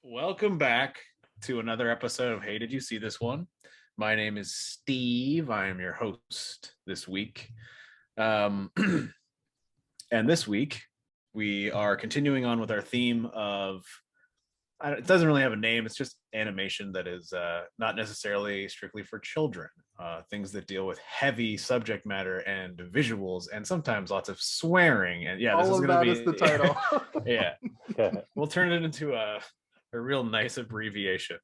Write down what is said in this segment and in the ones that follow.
Welcome back to another episode of Hey, Did You See This One? My name is Steve. I am your host this week. And this week, we are continuing on with our theme of, it doesn't really have a name, it's just animation that is not necessarily strictly for children. Things that deal with heavy subject matter and visuals and sometimes lots of swearing. And yeah, this is going to be is the title. Yeah. We'll turn it into a real nice abbreviation.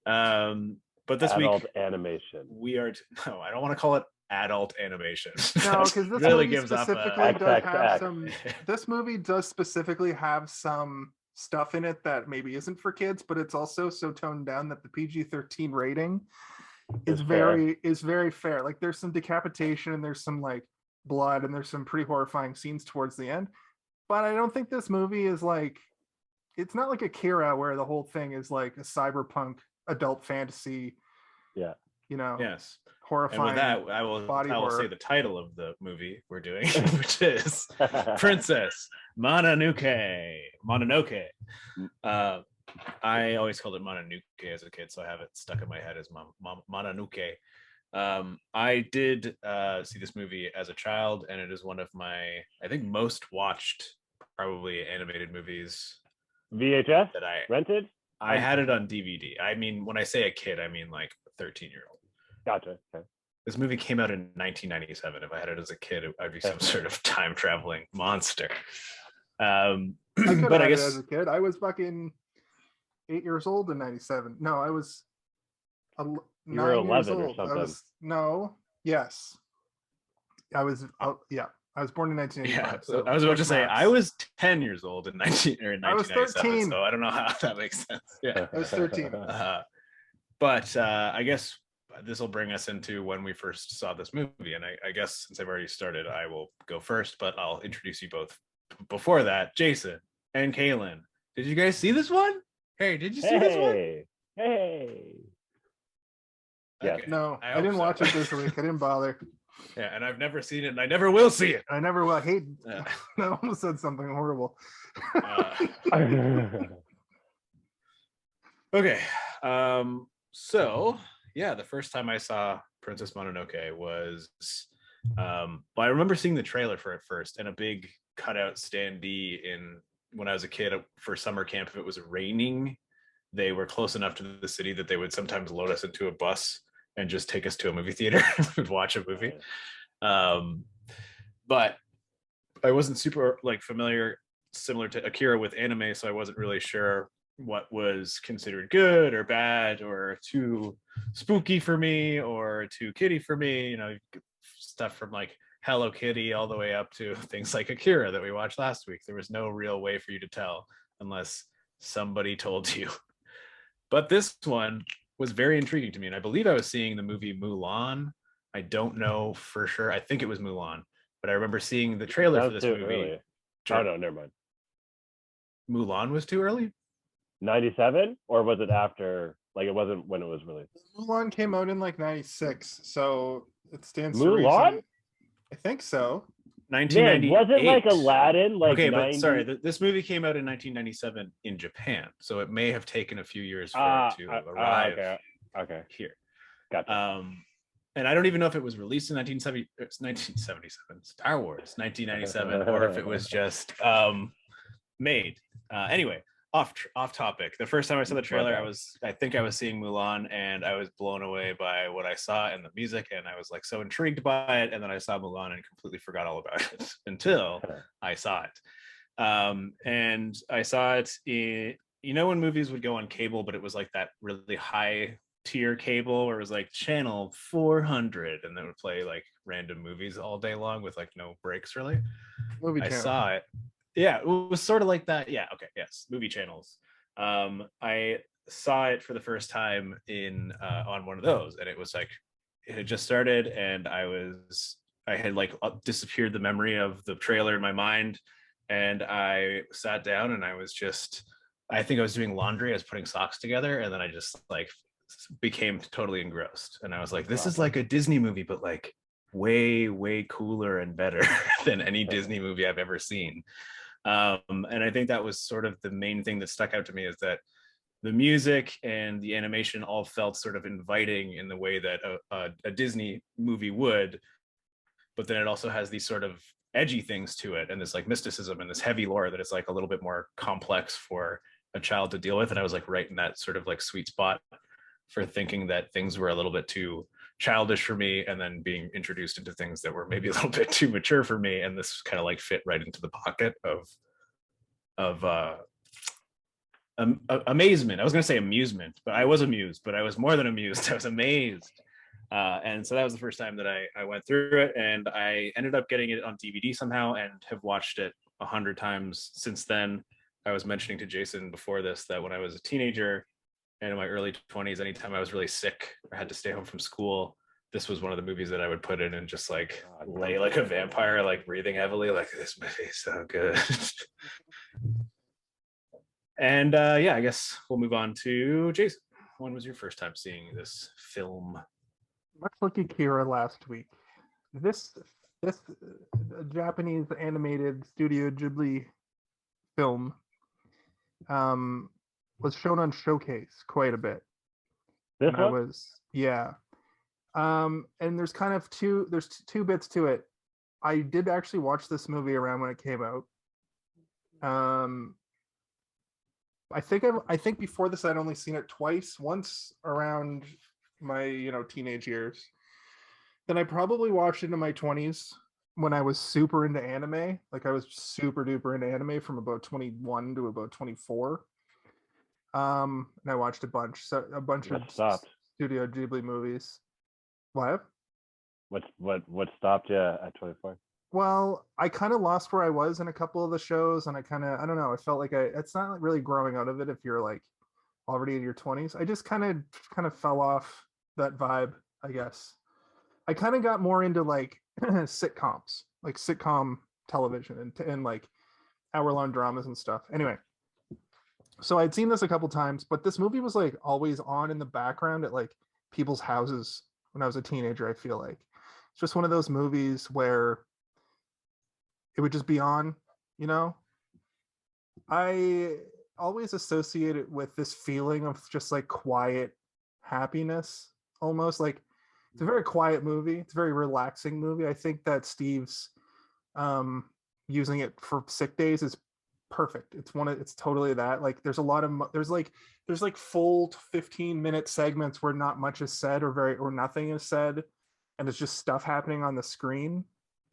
But this adult week animation. We are no, I don't want to call it adult animation. No, because this really movie gives off specifically does have XXX. some. This movie does specifically have some stuff in it that maybe isn't for kids, but it's also so toned down that the PG-13 rating is very fair. Like there's some decapitation and there's some like blood and there's some pretty horrifying scenes towards the end. But I don't think this movie is like, it's not like Akira where the whole thing is like a cyberpunk adult fantasy. Yeah. You know. Yes. Horrifying. And with that, I will say the title of the movie we're doing, which is Princess Mononoke. I always called it Mononoke as a kid, so I have it stuck in my head as Mononoke. I did see this movie as a child, and it is one of my, I think, most watched probably animated movies. VHS that I rented. I had it on DVD. I mean, when I say a kid, I mean like a 13-year-old. Gotcha. Okay. This movie came out in 1997. If I had it as a kid, I'd be some sort of time traveling monster. I could have it as a kid. I was fucking 8 years old in 97. No, I was 9 were 11 years old. or something. Yes. I was I was born in 1985. Yeah, so I was about to say I was 10 years old in 1997. I was 13. So I don't know how that makes sense. Yeah, I was 13. But I guess this will bring us into when we first saw this movie. And I guess since I've already started, I will go first, but I'll introduce you both. Before that, Jason and Kaylin, did you guys see this one? Hey, did you see this one? Hey. Okay. Yes. No, I didn't watch it this week. I didn't bother. Yeah, and I've never seen it, and I never will see it. I never will. I hate. I almost said something horrible. Okay. So yeah, the first time I saw Princess Mononoke was, well, I remember seeing the trailer for it first, and a big cutout standee when I was a kid for summer camp. If it was raining, they were close enough to the city that they would sometimes load us into a bus and just take us to a movie theater and watch a movie. But I wasn't super similar to Akira with anime, so I wasn't really sure what was considered good or bad or too spooky for me or too kiddie for me. You know, stuff from like Hello Kitty all the way up to things like Akira that we watched last week. There was no real way for you to tell unless somebody told you. But this one was very intriguing to me, and I believe I was seeing the movie Mulan. I don't know for sure. I think it was Mulan, but I remember seeing the trailer for this movie. Early. Oh no, never mind. Mulan was too early? 97, or was it after? Like it wasn't when it was released. Mulan came out in like 96, so it stands Mulan? to reason. I think so. 1998. Man, was it like Aladdin? Like okay, 90? But sorry, this movie came out in 1997 in Japan, so it may have taken a few years for it to arrive here. Gotcha. And I don't even know if it was released in 1977, Star Wars, 1997, or if it was just made. Anyway, off topic. The first time I saw the trailer, I think I was seeing Mulan, and I was blown away by what I saw and the music, and I was like so intrigued by it. And then I saw Mulan and completely forgot all about it until I saw it. And I saw it in, when movies would go on cable, but it was like that really high tier cable where it was like channel 400, and they would play like random movies all day long with like no breaks really. Movie I channel. saw it. Yeah, it was sort of like that. Yeah, okay, yes, movie channels. I saw it for the first time on one of those, and it was like it had just started, and I had like disappeared the memory of the trailer in my mind, and I sat down and I think I was doing laundry, I was putting socks together, and then I just like became totally engrossed, and I was like, this is like a Disney movie, but like way cooler and better than any Disney movie I've ever seen. And I think that was sort of the main thing that stuck out to me, is that the music and the animation all felt sort of inviting in the way that a Disney movie would, but then it also has these sort of edgy things to it and this like mysticism and this heavy lore that is like a little bit more complex for a child to deal with. And I was like right in that sort of like sweet spot for thinking that things were a little bit too childish for me, and then being introduced into things that were maybe a little bit too mature for me, and this kind of like fit right into the pocket of amazement. I was going to say amusement, but I was amused, but I was more than amused. I was amazed. And so that was the first time that I went through it, and I ended up getting it on DVD somehow and have watched it 100 times since then. I was mentioning to Jason before this that when I was a teenager and in my early 20s, anytime I was really sick or had to stay home from school, this was one of the movies that I would put in and just like lay like a vampire, like breathing heavily, like this movie is so good. And yeah, I guess we'll move on to Jason. When was your first time seeing this film? Much like Akira last week, this Japanese animated Studio Ghibli film was shown on Showcase quite a bit. This one? And there's kind of two bits to it. I did actually watch this movie around when it came out. I think before this I'd only seen it twice. Once around my teenage years. Then I probably watched it in my 20s when I was super into anime. Like I was super duper into anime from about 21 to about 24. And I watched a bunch of Studio Ghibli movies. What stopped you at 24? Well, I kind of lost where I was in a couple of the shows, and I don't know, I felt like it's not really growing out of it if you're like already in your 20s. I just kind of fell off that vibe, I guess. I kind of got more into like sitcoms, like sitcom television and like hour-long dramas and stuff. Anyway, so I'd seen this a couple times, but this movie was like always on in the background at like people's houses when I was a teenager. I feel like it's just one of those movies where it would just be on, I always associate it with this feeling of just like quiet happiness, almost like it's a very quiet movie. It's a very relaxing movie. I think that Steve's using it for sick days is perfect. It's totally that. Like there's a lot of there's like full 15-minute segments where not much is said or nothing is said, and it's just stuff happening on the screen,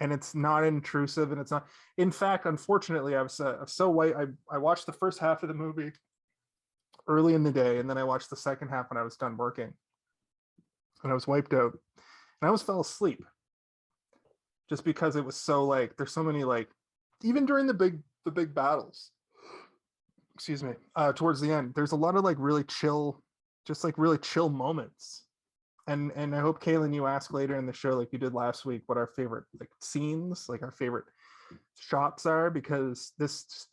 and it's not intrusive, and it's not. In fact, unfortunately, I was so white. I watched the first half of the movie early in the day, and then I watched the second half when I was done working, and I was wiped out, and I almost fell asleep just because it was so like there's so many like even during the big battles. Excuse me. Towards the end, there's a lot of like really chill moments. And I hope, Kaylin, you ask later in the show, like you did last week, what our favorite like scenes, like our favorite shots are, because this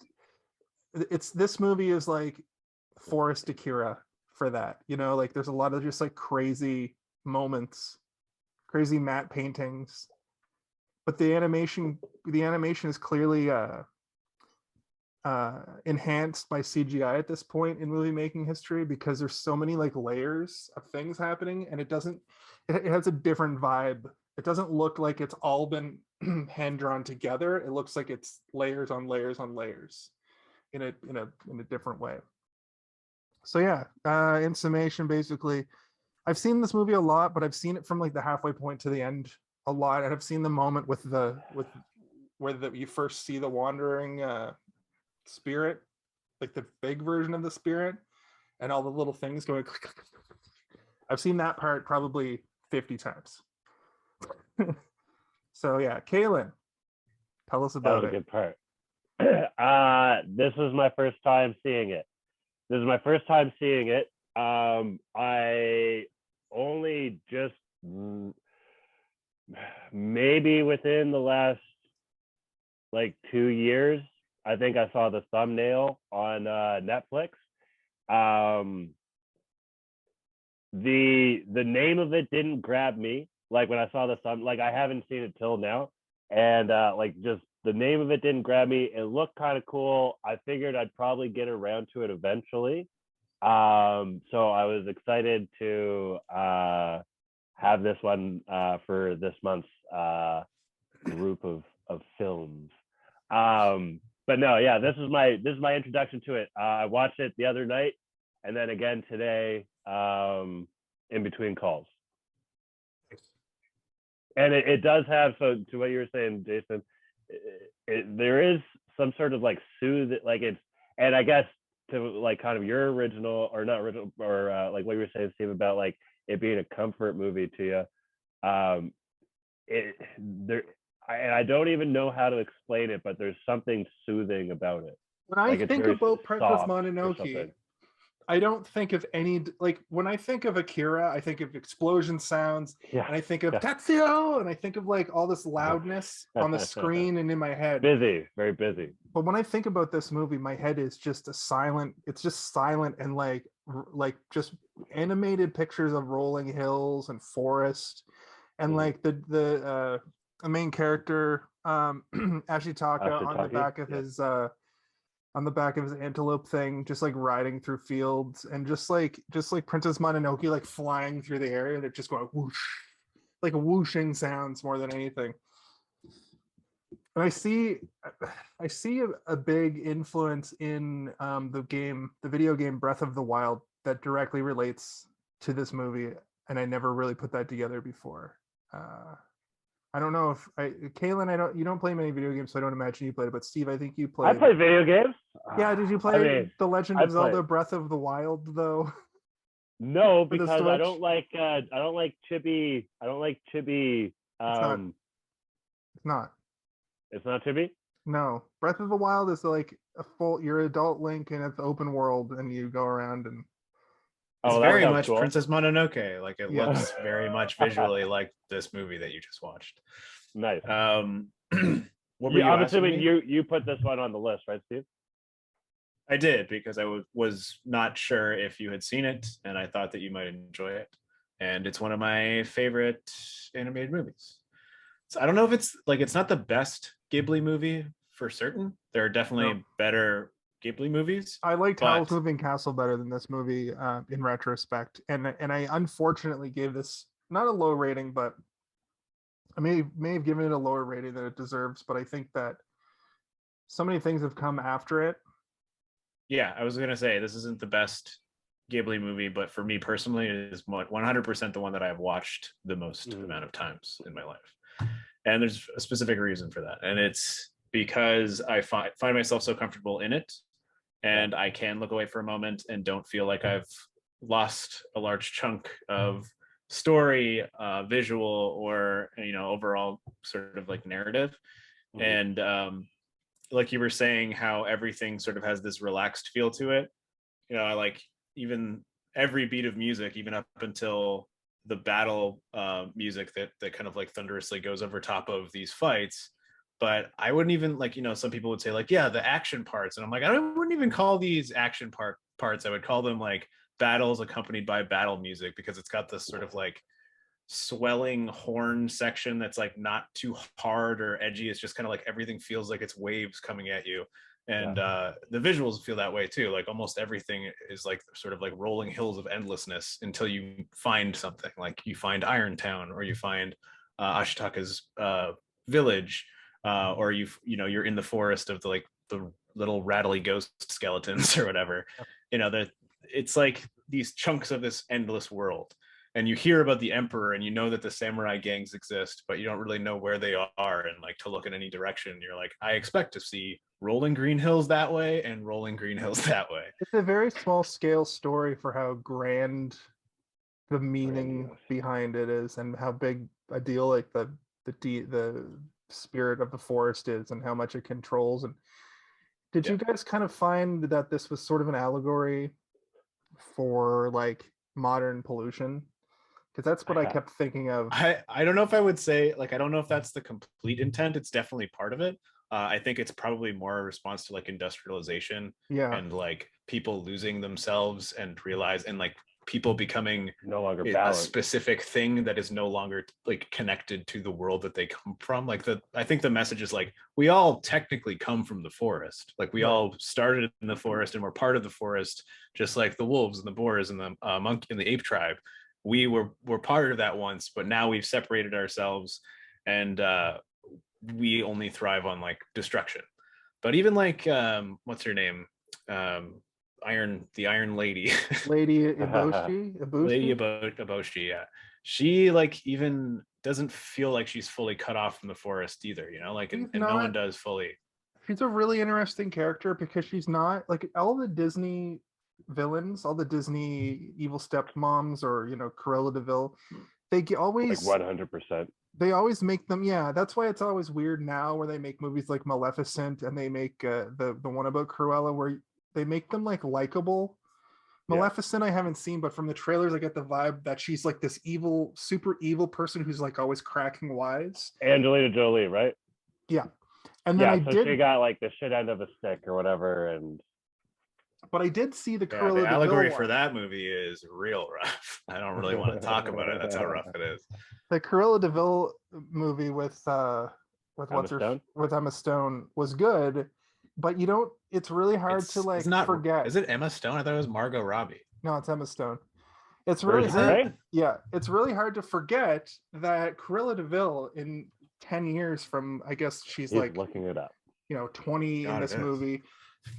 movie is like Forest Akira for that. Like there's a lot of just like crazy moments, crazy matte paintings, but the animation is clearly enhanced by CGI at this point in movie making history, because there's so many like layers of things happening, and it has a different vibe. It doesn't look like it's all been hand drawn together. It looks like it's layers on layers on layers in a different way. So yeah, in summation, basically, I've seen this movie a lot, but I've seen it from like the halfway point to the end a lot. And I've seen the moment where you first see the wandering spirit, like the big version of the spirit, and all the little things going. I've seen that part probably 50 times. So yeah, Kaylin, tell us about it. That was a good part. This was my first time seeing it. I only just maybe within the last like 2 years, I think I saw the thumbnail on Netflix. The name of it didn't grab me. Like when I saw the thumb, like I haven't seen it till now, and like just the name of it didn't grab me. It looked kind of cool. I figured I'd probably get around to it eventually. So I was excited to have this one for this month's group of films. But no, yeah, this is my introduction to it. I watched it the other night, and then again today, in between calls. And it does have, so to what you were saying, Jason, there is some sort of like soothe, like it's, and I guess to like kind of your original or not original or like what you were saying, Steve, about like it being a comfort movie to you. I don't even know how to explain it, but there's something soothing about it. When I Like, think about Princess Mononoke, I don't think of any, like when I think of Akira, I think of explosion sounds, and I think of Tatsuo, and I think of like all this loudness on the screen and in my head. Busy, very busy. But when I think about this movie, my head is just it's just silent and like just animated pictures of rolling hills and forest, and like the main character, Ashitaka on the back of his on the back of his antelope thing, just like riding through fields, and just like Princess Mononoke like flying through the air, and it just going whoosh, like whooshing sounds more than anything. And I see a big influence in the video game Breath of the Wild that directly relates to this movie, and I never really put that together before. I don't know if Kaylin, you don't play many video games, so I don't imagine you played it. But Steve, I think you played. I play video games. Yeah, did you play The Legend of Zelda: Breath of the Wild though? No, because I don't like chibi. I don't like chibi. It's not. It's not chibi? No. Breath of the Wild is like you're adult Link and it's open world and you go around and it's very much cool. Princess Mononoke. Like it looks very much visually like this movie that you just watched. Nice. What were you obviously when you put this one on the list, right, Steve? I did, because I was not sure if you had seen it, and I thought that you might enjoy it. And it's one of my favorite animated movies. So I don't know if it's not the best Ghibli movie for certain. There are definitely better Ghibli movies. I liked Howl's Moving Castle better than this movie in retrospect, and I unfortunately gave this not a low rating, but I may have given it a lower rating than it deserves. But I think that so many things have come after it. Yeah, I was gonna say this isn't the best Ghibli movie, but for me personally, it is 100% the one that I've watched the most amount of times in my life. And there's a specific reason for that, and it's because I find myself so comfortable in it, and I can look away for a moment and don't feel like I've lost a large chunk of story, visual, or overall sort of like narrative. And like you were saying, how everything sort of has this relaxed feel to it. I like even every beat of music, even up until the battle music that kind of like thunderously goes over top of these fights. But I wouldn't even some people would say like, yeah, the action parts, and I'm like, I wouldn't even call these action parts. I would call them like battles accompanied by battle music, because it's got this sort of like swelling horn section that's like not too hard or edgy. It's just kind of like everything feels like it's waves coming at you. And the visuals feel that way too. Like almost everything is like sort of like rolling hills of endlessness until you find something, like you find Irontown, or you find Ashitaka's village, or you're in the forest of the little rattly ghost skeletons or whatever. It's like these chunks of this endless world. And you hear about the emperor, and you know that the samurai gangs exist, but you don't really know where they are, and like to look in any direction. You're like, I expect to see rolling green hills that way and rolling green hills that way. It's a very small scale story for how grand the meaning behind it is, and how big a deal like the spirit of the forest is, and how much it controls. And did you guys kind of find that this was sort of an allegory for like modern pollution? Because that's what I kept thinking of. I don't know if I would say, like, I don't know if that's the complete intent. It's definitely part of it. I think it's probably more a response to like industrialization and like people losing themselves and realize, and like people becoming no longer a balanced. specific thing that is no longer like connected to the world that they come from. Like I think the message is like, we all technically come from the forest. Like we all started in the forest and we're part of the forest, just like the wolves and the boars and the monkey and the ape tribe. We were part of that once, but now we've separated ourselves, and we only thrive on like destruction. But even like what's her name? The Iron Lady. Lady Iboshi. Lady Eboshi, yeah. She like even doesn't feel like she's fully cut off from the forest either, you know, like and no one does fully. She's a really interesting character because she's not like all the Disney villains, all the Disney evil stepmoms, or you know, Cruella de Vil, they always like 100%. They always make them, yeah. That's why it's always weird now where they make movies like Maleficent and they make the one about Cruella where they make them like likable. Maleficent I haven't seen, but from the trailers I get the vibe that she's like this evil, super evil person who's like always cracking wise. Angelina Jolie, right? Yeah. And then she got like the shit end of a stick or whatever, and but I did see the Cruella the allegory for that movie is real rough. I don't really want to talk about it. That's how rough it is. The Cruella de Vil movie with Emma Stone was good, but you don't. It's really hard to like forget. Is it Emma Stone? I thought it was Margot Robbie. No, it's Emma Stone. It's really hard. Yeah, it's really hard to forget that Cruella de Vil in 10 years from, I guess she's like looking it up. You know, 20 in this movie.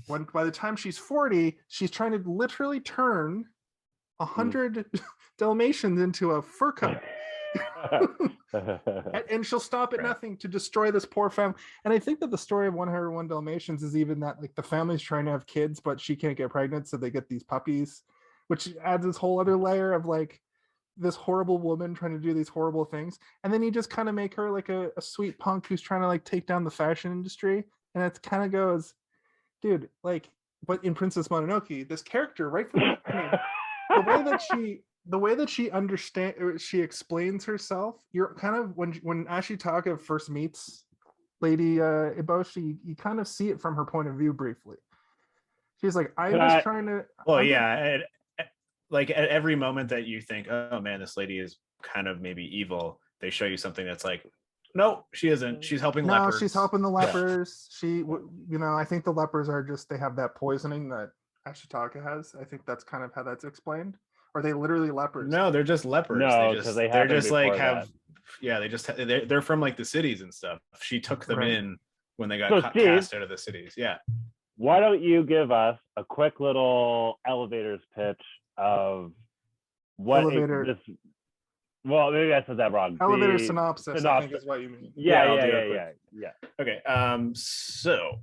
When by the time she's 40, she's trying to literally turn 100 Dalmatians into a fur coat. And she'll stop at nothing to destroy this poor family. And I think that the story of 101 Dalmatians is even that like the family's trying to have kids, but she can't get pregnant, so they get these puppies, which adds this whole other layer of like this horrible woman trying to do these horrible things. And then you just kind of make her like a sweet punk who's trying to like take down the fashion industry. And it kind of goes, dude, like, but in Princess Mononoke, this character right from the beginning, the way that she explains herself, you're kind of when Ashitaka first meets Lady Eboshi, you kind of see it from her point of view briefly. She's like, like at every moment that you think, oh man, this lady is kind of maybe evil, they show you something that's like, no, she isn't. She's helping lepers. No, she's helping the lepers. Yeah. She, you know, I think the lepers are just, they have that poisoning that Ashitaka has. I think that's kind of how that's explained. Are they literally lepers? No, they're just lepers. No, because they're just like they're from like the cities and stuff. She took them in when they got cast out of the cities. Yeah. Why don't you give us a quick little elevator's pitch of what well, maybe I said that wrong. Elevator synopsis, I think is what you mean. Yeah. Okay. So,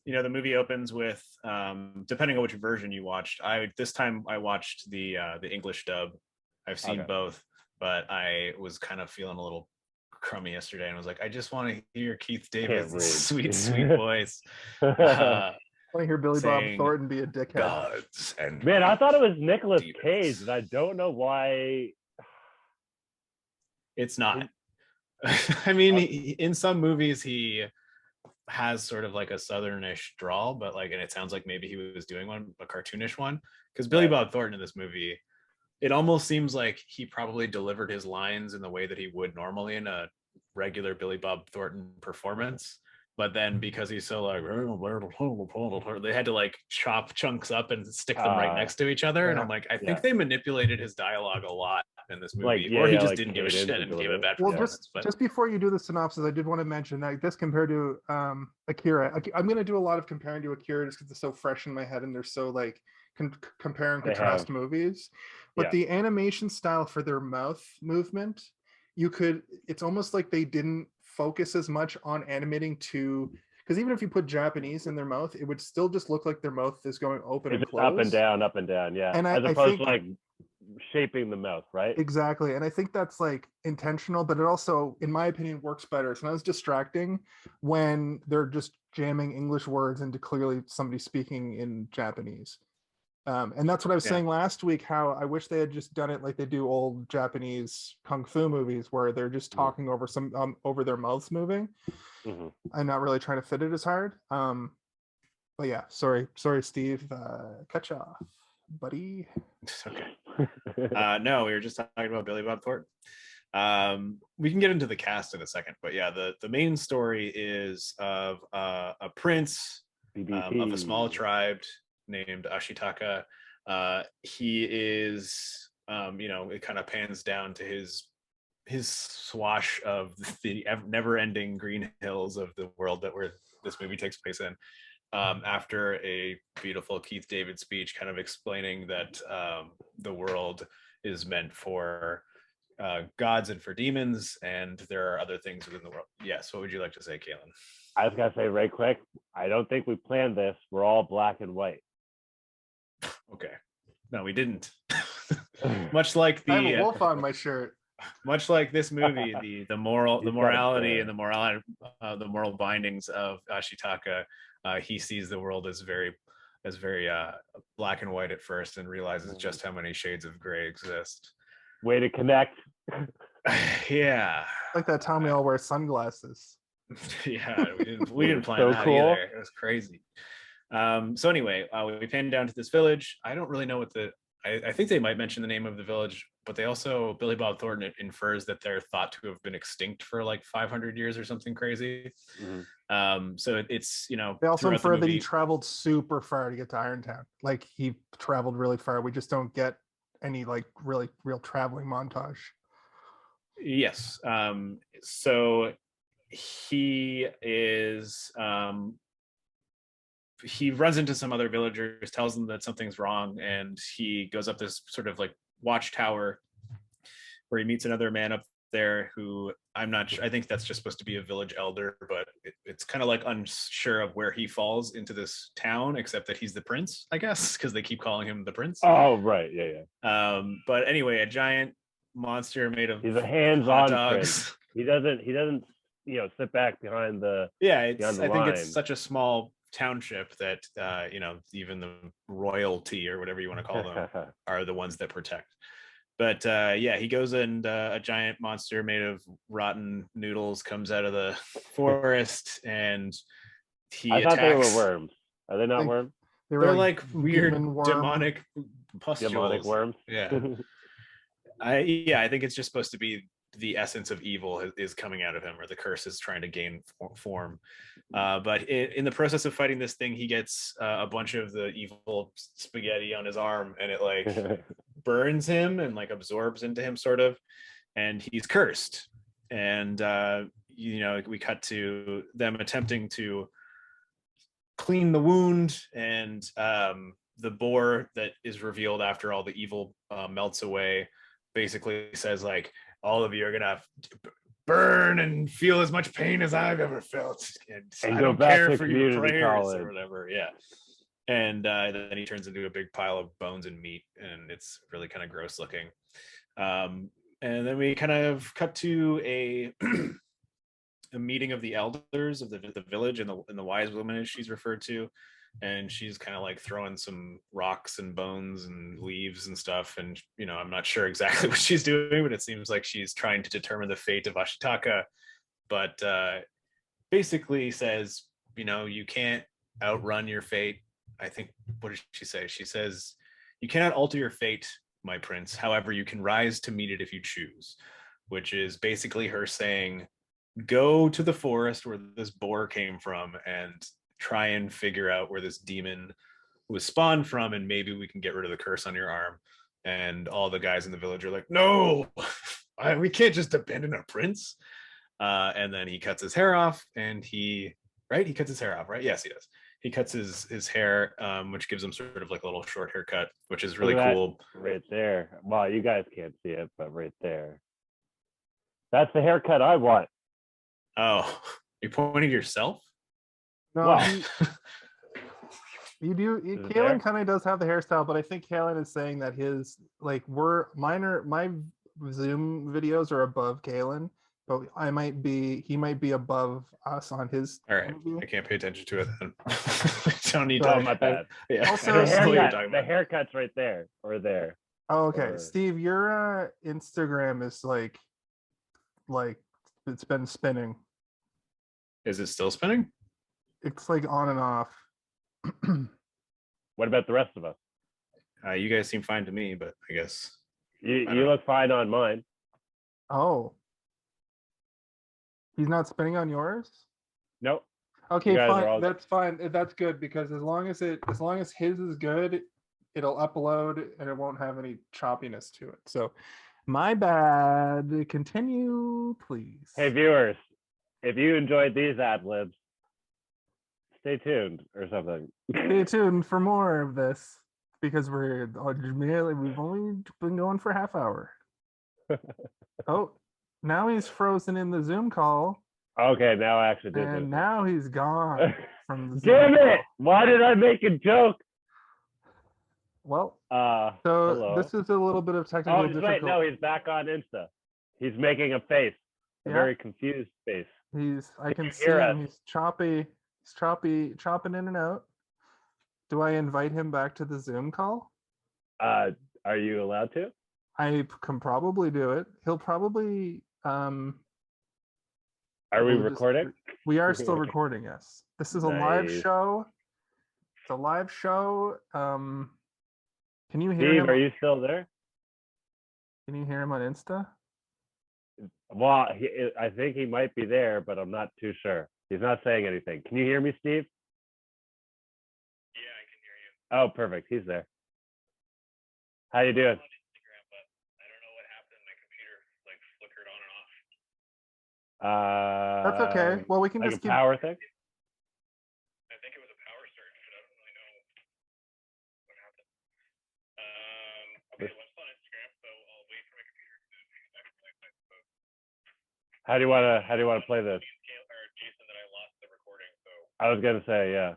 you know, the movie opens with, depending on which version you watched. This time I watched the English dub. I've seen both, but I was kind of feeling a little crummy yesterday, and was like, I just want to hear Keith David's sweet voice. I want to hear Billy Bob Thornton be a dickhead. Gods and man, I thought it was Nicolas Cage, and I don't know why. It's not. I mean, in some movies he has sort of like a southernish drawl, but like, and it sounds like maybe he was doing a cartoonish one, because Billy Bob Thornton in this movie, it almost seems like he probably delivered his lines in the way that he would normally in a regular Billy Bob Thornton performance. But then because he's so like, they had to like chop chunks up and stick them right next to each other. And I'm like, I think they manipulated his dialogue a lot in this movie, or he just didn't give a shit and gave a bad performance. Just before you do the synopsis, I did want to mention that this compared to Akira, I'm going to do a lot of comparing to Akira just because it's so fresh in my head and they're so like compare and contrast movies. But the animation style for their mouth movement, it's almost like they didn't focus as much on animating to, because even if you put Japanese in their mouth, it would still just look like their mouth is going open and closed. Up and down, yeah. And as opposed to like shaping the mouth, right? Exactly. And I think that's like intentional, but it also, in my opinion, works better. It's not as distracting when they're just jamming English words into clearly somebody speaking in Japanese. And that's what I was saying last week, how I wish they had just done it like they do old Japanese kung fu movies where they're just talking over over their mouths moving and not really trying to fit it as hard. But yeah, sorry, Steve, cut you off, buddy. Okay. No, we were just talking about Billy Bob Thornton. We can get into the cast in a second, but yeah, the main story is of a prince of a small tribe named Ashitaka. He is, it kind of pans down to his swash of the never-ending green hills of the world that this movie takes place in. After a beautiful Keith David speech, kind of explaining that the world is meant for gods and for demons, and there are other things within the world. Yes, what would you like to say, Kaylin? I was gonna say right quick, I don't think we planned this. We're all black and white. Okay. No, we didn't. Much like I have a wolf on my shirt. Much like this movie, the morality and the moral bindings of Ashitaka, he sees the world as very black and white at first, and realizes just how many shades of gray exist. Way to connect. Yeah. Like that time we all wear sunglasses. Yeah, we didn't plan So that cool. either. It was crazy. So anyway, we panned down to this village. I don't really know what I think they might mention the name of the village, but they also, Billy Bob Thornton infers that they're thought to have been extinct for like 500 years or something crazy. So it's, they also infer that he traveled super far to get to Irontown. Like he traveled really far. We just don't get any like really real traveling montage. Yes. So he is he runs into some other villagers, tells them that something's wrong, and he goes up this sort of like watchtower where he meets another man up there who I'm not sure. I think that's just supposed to be a village elder, but it's kind of like unsure of where he falls into this town, except that he's the prince, I guess, because they keep calling him the prince. Oh, right. Yeah. But anyway, a giant monster made of he's a hands-on dogs. Prince. He doesn't sit back behind the I line. think it's such a small township that even the royalty or whatever you want to call them are the ones that protect. But he goes, and a giant monster made of rotten noodles comes out of the forest, and I thought they were worms. Are they not worms? They're like weird demonic pustules. Demonic worms. Yeah. I think it's just supposed to be the essence of evil is coming out of him, or the curse is trying to gain form. But in the process of fighting this thing, he gets a bunch of the evil spaghetti on his arm, and it like burns him and like absorbs into him sort of, and he's cursed. And we cut to them attempting to clean the wound, and the boar that is revealed after all the evil melts away basically says like, all of you are gonna have to burn and feel as much pain as I've ever felt, and I don't care for your prayers or whatever. Yeah. And then he turns into a big pile of bones and meat, and it's really kind of gross looking. And then we kind of cut to a meeting of the elders of the village, and the wise woman, as she's referred to, and she's kind of like throwing some rocks and bones and leaves and stuff, and I'm not sure exactly what she's doing, but it seems like she's trying to determine the fate of Ashitaka, but basically says, you can't outrun your fate. I think, what did she say? She says, you cannot alter your fate, my prince. However, you can rise to meet it if you choose, which is basically her saying, go to the forest where this boar came from and try and figure out where this demon was spawned from, and maybe we can get rid of the curse on your arm. And all the guys in the village are like, no, we can't just abandon our prince. And then he cuts his hair off, and he cuts his hair off, right? Yes, he does. He cuts his hair, which gives him sort of like a little short haircut, which is really cool. Right there. Well, you guys can't see it, but right there. That's the haircut I want. Oh, you pointing to yourself? No, wow. Kalen kind of does have the hairstyle, but I think Kalen is saying that his my Zoom videos are above Kalen, but he might be above us on his. All right, movie. I can't pay attention to it then. I don't need to. My bad. Yeah. Also, the haircut's right there or there. Oh, okay. Steve, your Instagram is like it's been spinning. Is it still spinning? It's like on and off. What about the rest of us? You guys seem fine to me, but I guess You look fine on mine. Oh. He's not spinning on yours? Nope. Okay, guys are fine. all- That's fine. That's good because as long as his is good, it'll upload and it won't have any choppiness to it. So my bad. Continue, please. Hey viewers, if you enjoyed these ad libs, stay tuned or something. Stay tuned for more of this because we've only been going for a half hour. Oh, now he's frozen in the Zoom call. Okay, now I actually did. And now he's gone from the Zoom Damn it! call. Why did I make a joke? Well, so hello. this is a little bit of technical difficulty. Wait, no, he's back on Insta. He's making a face, a very confused face. I can see hear him. us? He's chopping in and out. Do I invite him back to the Zoom call? Are you allowed to? I can probably do it. He'll probably Are we recording? We are still recording, yes. This is a live Nice. show. It's a live show. Can you hear Steve, him? are you still there? Can you hear him on Insta? Well, I think he might be there, but I'm not too sure. He's not saying anything. Can you hear me, Steve? Yeah, I can hear you. Oh, perfect. He's there. How you doing? On Instagram, but I don't know what happened. My computer like flickered on and off. That's okay. Well, we can like just a keep. power thing. I think it was a power surge, but I don't really know what happened. Okay, well, I'm still on Instagram, so I'll wait for my computer to connect. How do you want to play this? Jason, that I lost the recording, so I was gonna say, yeah.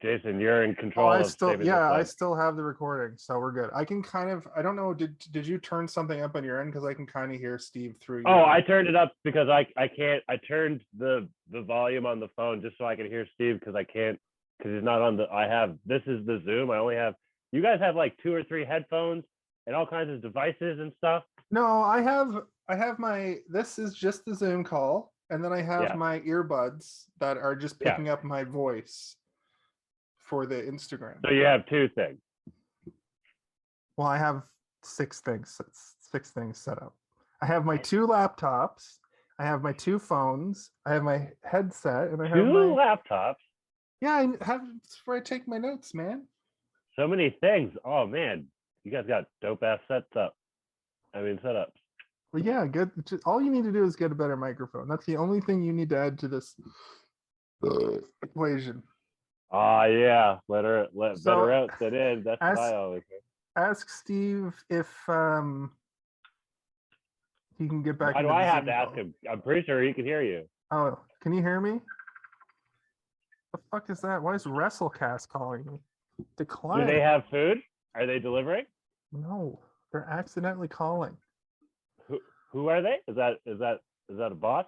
Jason, you're in control. I of still, saving yeah, this I one. still have the recording, so we're good. I can kind of, I don't know, did you turn something up on your end? Because I can kind of hear Steve through. Oh, I turned it up because I can't. I turned the volume on the phone just so I could hear Steve because I can't because he's not on the. This is the Zoom. I only have. You guys have like 2 or 3 headphones and all kinds of devices and stuff. No, I have my. This is just the Zoom call, and then I have my earbuds that are just picking up my voice for the Instagram. So you have 2 things. Well, I have 6 things. 6 things set up. I have my 2 laptops. I have my 2 phones. I have my headset, and I have 2 my laptops. Yeah, I have. It's where I take my notes, man. So many things. Oh man, you guys got dope ass setups. Well, yeah, good. All you need to do is get a better microphone. That's the only thing you need to add to this equation. Yeah. Better out than in. That's what I always say. Ask Steve if he can get back. Why do I have to ask him? I'm pretty sure he can hear you. Oh, can you hear me? The fuck is that? Why is WrestleCast calling me? Decline. Do they have food? Are they delivering? No, they're accidentally calling. Who are they? Is that a boss?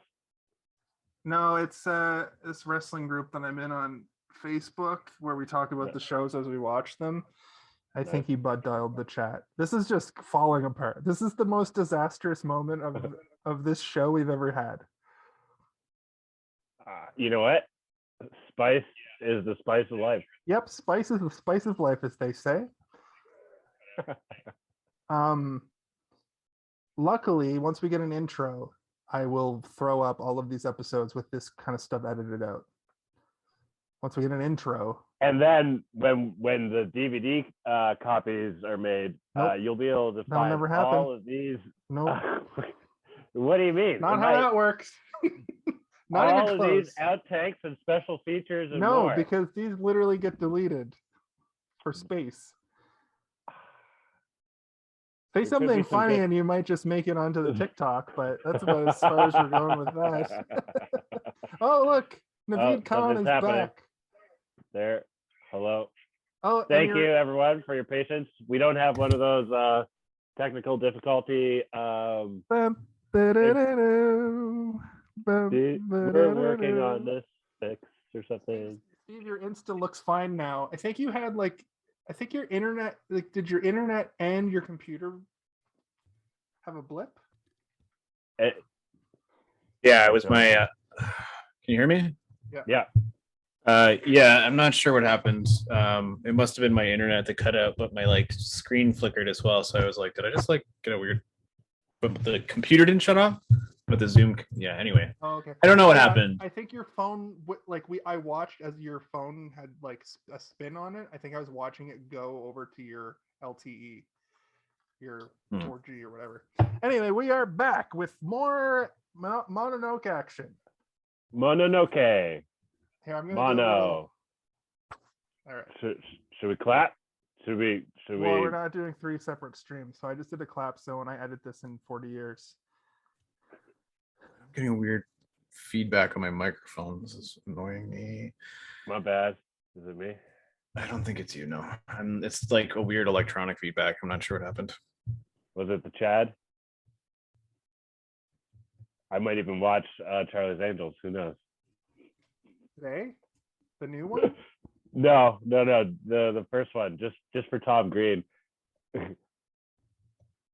No, it's this wrestling group that I'm in on Facebook where we talk about the shows as we watch them. I think he butt dialed the chat. This is just falling apart. This is the most disastrous moment of this show we've ever had. You know what? Spice is the spice of life. Yep, spice is the spice of life, as they say. Luckily, once we get an intro, I will throw up all of these episodes with this kind of stuff edited out. Once we get an intro. And then when the DVD copies are made, you'll be able to find all of these. Nope. What do you mean? Not how that works. Not all even of close. these outtakes and special features and no, more. Because these literally get deleted for space. Say something funny and you might just make it onto the TikTok, but that's about as far as we're going with that. Oh, look. Naveed Khan is back. There. Hello. Oh, thank you, everyone, for your patience. We don't have one of those technical difficulty. We're working on this fix or something. Steve, your Insta looks fine now. I think you had your internet, did your internet and your computer have a blip? Yeah, it was my. Can you hear me? Yeah. Yeah, I'm not sure what happened. It must have been my internet that cut out, but my like screen flickered as well. So I was like, did I just like get a weird? But the computer didn't shut off. But the Zoom, yeah. Anyway, Oh, okay. I don't know what happened. I think your phone, I watched as your phone had like a spin on it. I think I was watching it go over to your LTE, your 4G or whatever. Anyway, we are back with more Mononoke action. Mononoke. Here, I'm gonna Mono. All right. Should we clap? Should we? Well, we're not doing 3 separate streams, so I just did a clap. So when I edit this in 40 years. I'm getting a weird feedback on my microphone. This is annoying me. My bad. Is it me? I don't think it's you. No, it's like a weird electronic feedback. I'm not sure what happened. Was it the Chad? I might even watch Charlie's Angels. Who knows? Today, the new one. No. The first one, just for Tom Green. I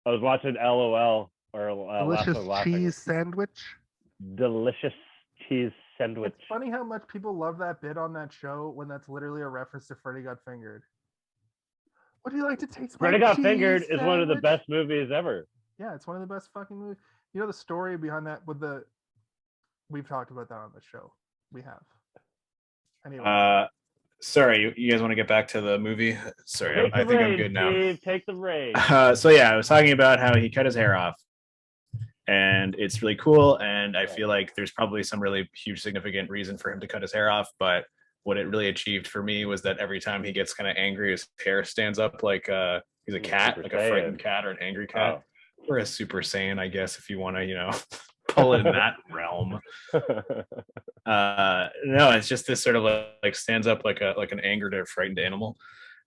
was watching LOL or Delicious cheese sandwich. Delicious cheese sandwich. It's funny how much people love that bit on that show when that's literally a reference to Freddy Got Fingered. What do you like to taste? Freddy Got Fingered is one of the best movies ever. Yeah, it's one of the best fucking movies. You know the story behind that with the. We've talked about that on the show. We have. Anyway. Sorry, you guys want to get back to the movie? Sorry, I think I'm good now. Steve, take the reins. So yeah, I was talking about how he cut his hair off, and it's really cool. And I feel like there's probably some really huge, significant reason for him to cut his hair off. But what it really achieved for me was that every time he gets kind of angry, his hair stands up like he's a cat, like a frightened cat or an angry cat, or a Super Saiyan, I guess, if you want to, pull it in that realm. No, it's just this sort of like stands up like an angered or frightened animal,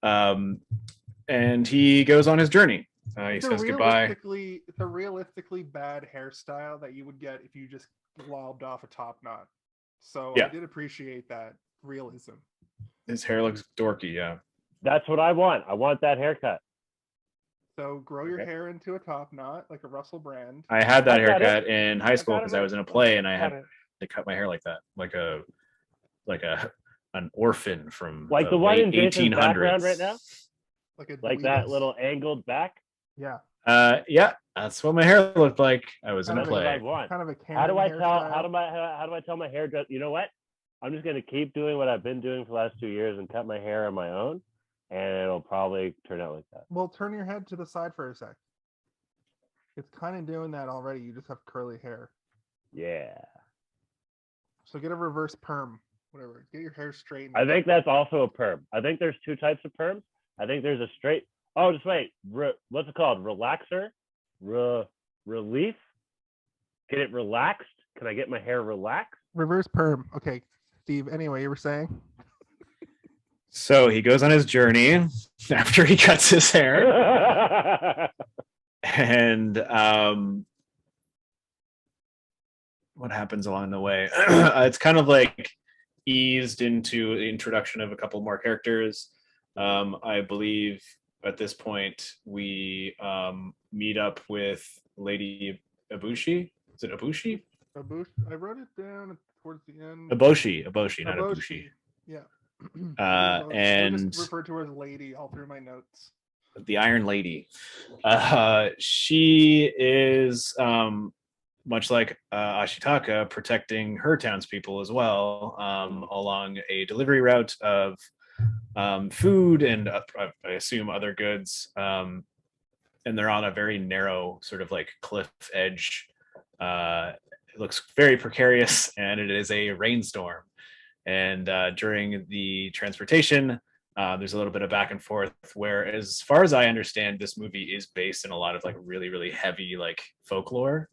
and he goes on his journey. He says goodbye. It's a realistically bad hairstyle that you would get if you just lobbed off a top knot. So yeah. I did appreciate that realism. His hair looks dorky. Yeah, that's what I want. I want that haircut. So grow your hair into a top knot like a Russell Brand. I had that haircut in high school because I was in a play and I had to cut my hair like that, like an orphan from like the one in Jason's background right now, like that little angled back. Yeah. Yeah, that's what my hair looked like. I was in a play. Kind of a how do I tell my hair? You know what? I'm just gonna keep doing what I've been doing for the last 2 years and cut my hair on my own, and it'll probably turn out like that. Well, turn your head to the side for a sec. It's kind of doing that already. You just have curly hair. Yeah. So get a reverse perm, whatever. Get your hair straightened. I think that's also a perm. I think there's 2 types of perms. I think there's a straight. Oh, just wait. What's it called? Relaxer? Relief? Get it relaxed? Can I get my hair relaxed? Reverse perm. Okay, Steve. Anyway, you were saying? So he goes on his journey after he cuts his hair. And what happens along the way? It's kind of like eased into the introduction of a couple more characters. I believe at this point we meet up with Lady Ibushi. Is it Ibushi? Ibushi. I wrote it down towards the end. Ibushi, not Ibushi. Yeah. And just referred to her as Lady all through my notes. The Iron Lady. She is much like Ashitaka, protecting her townspeople as well, along a delivery route of food and I assume other goods. And they're on a very narrow sort of like cliff edge. It looks very precarious, and it is a rainstorm. And during the transportation, there's a little bit of back and forth where, as far as I understand, this movie is based in a lot of like really, really heavy like folklore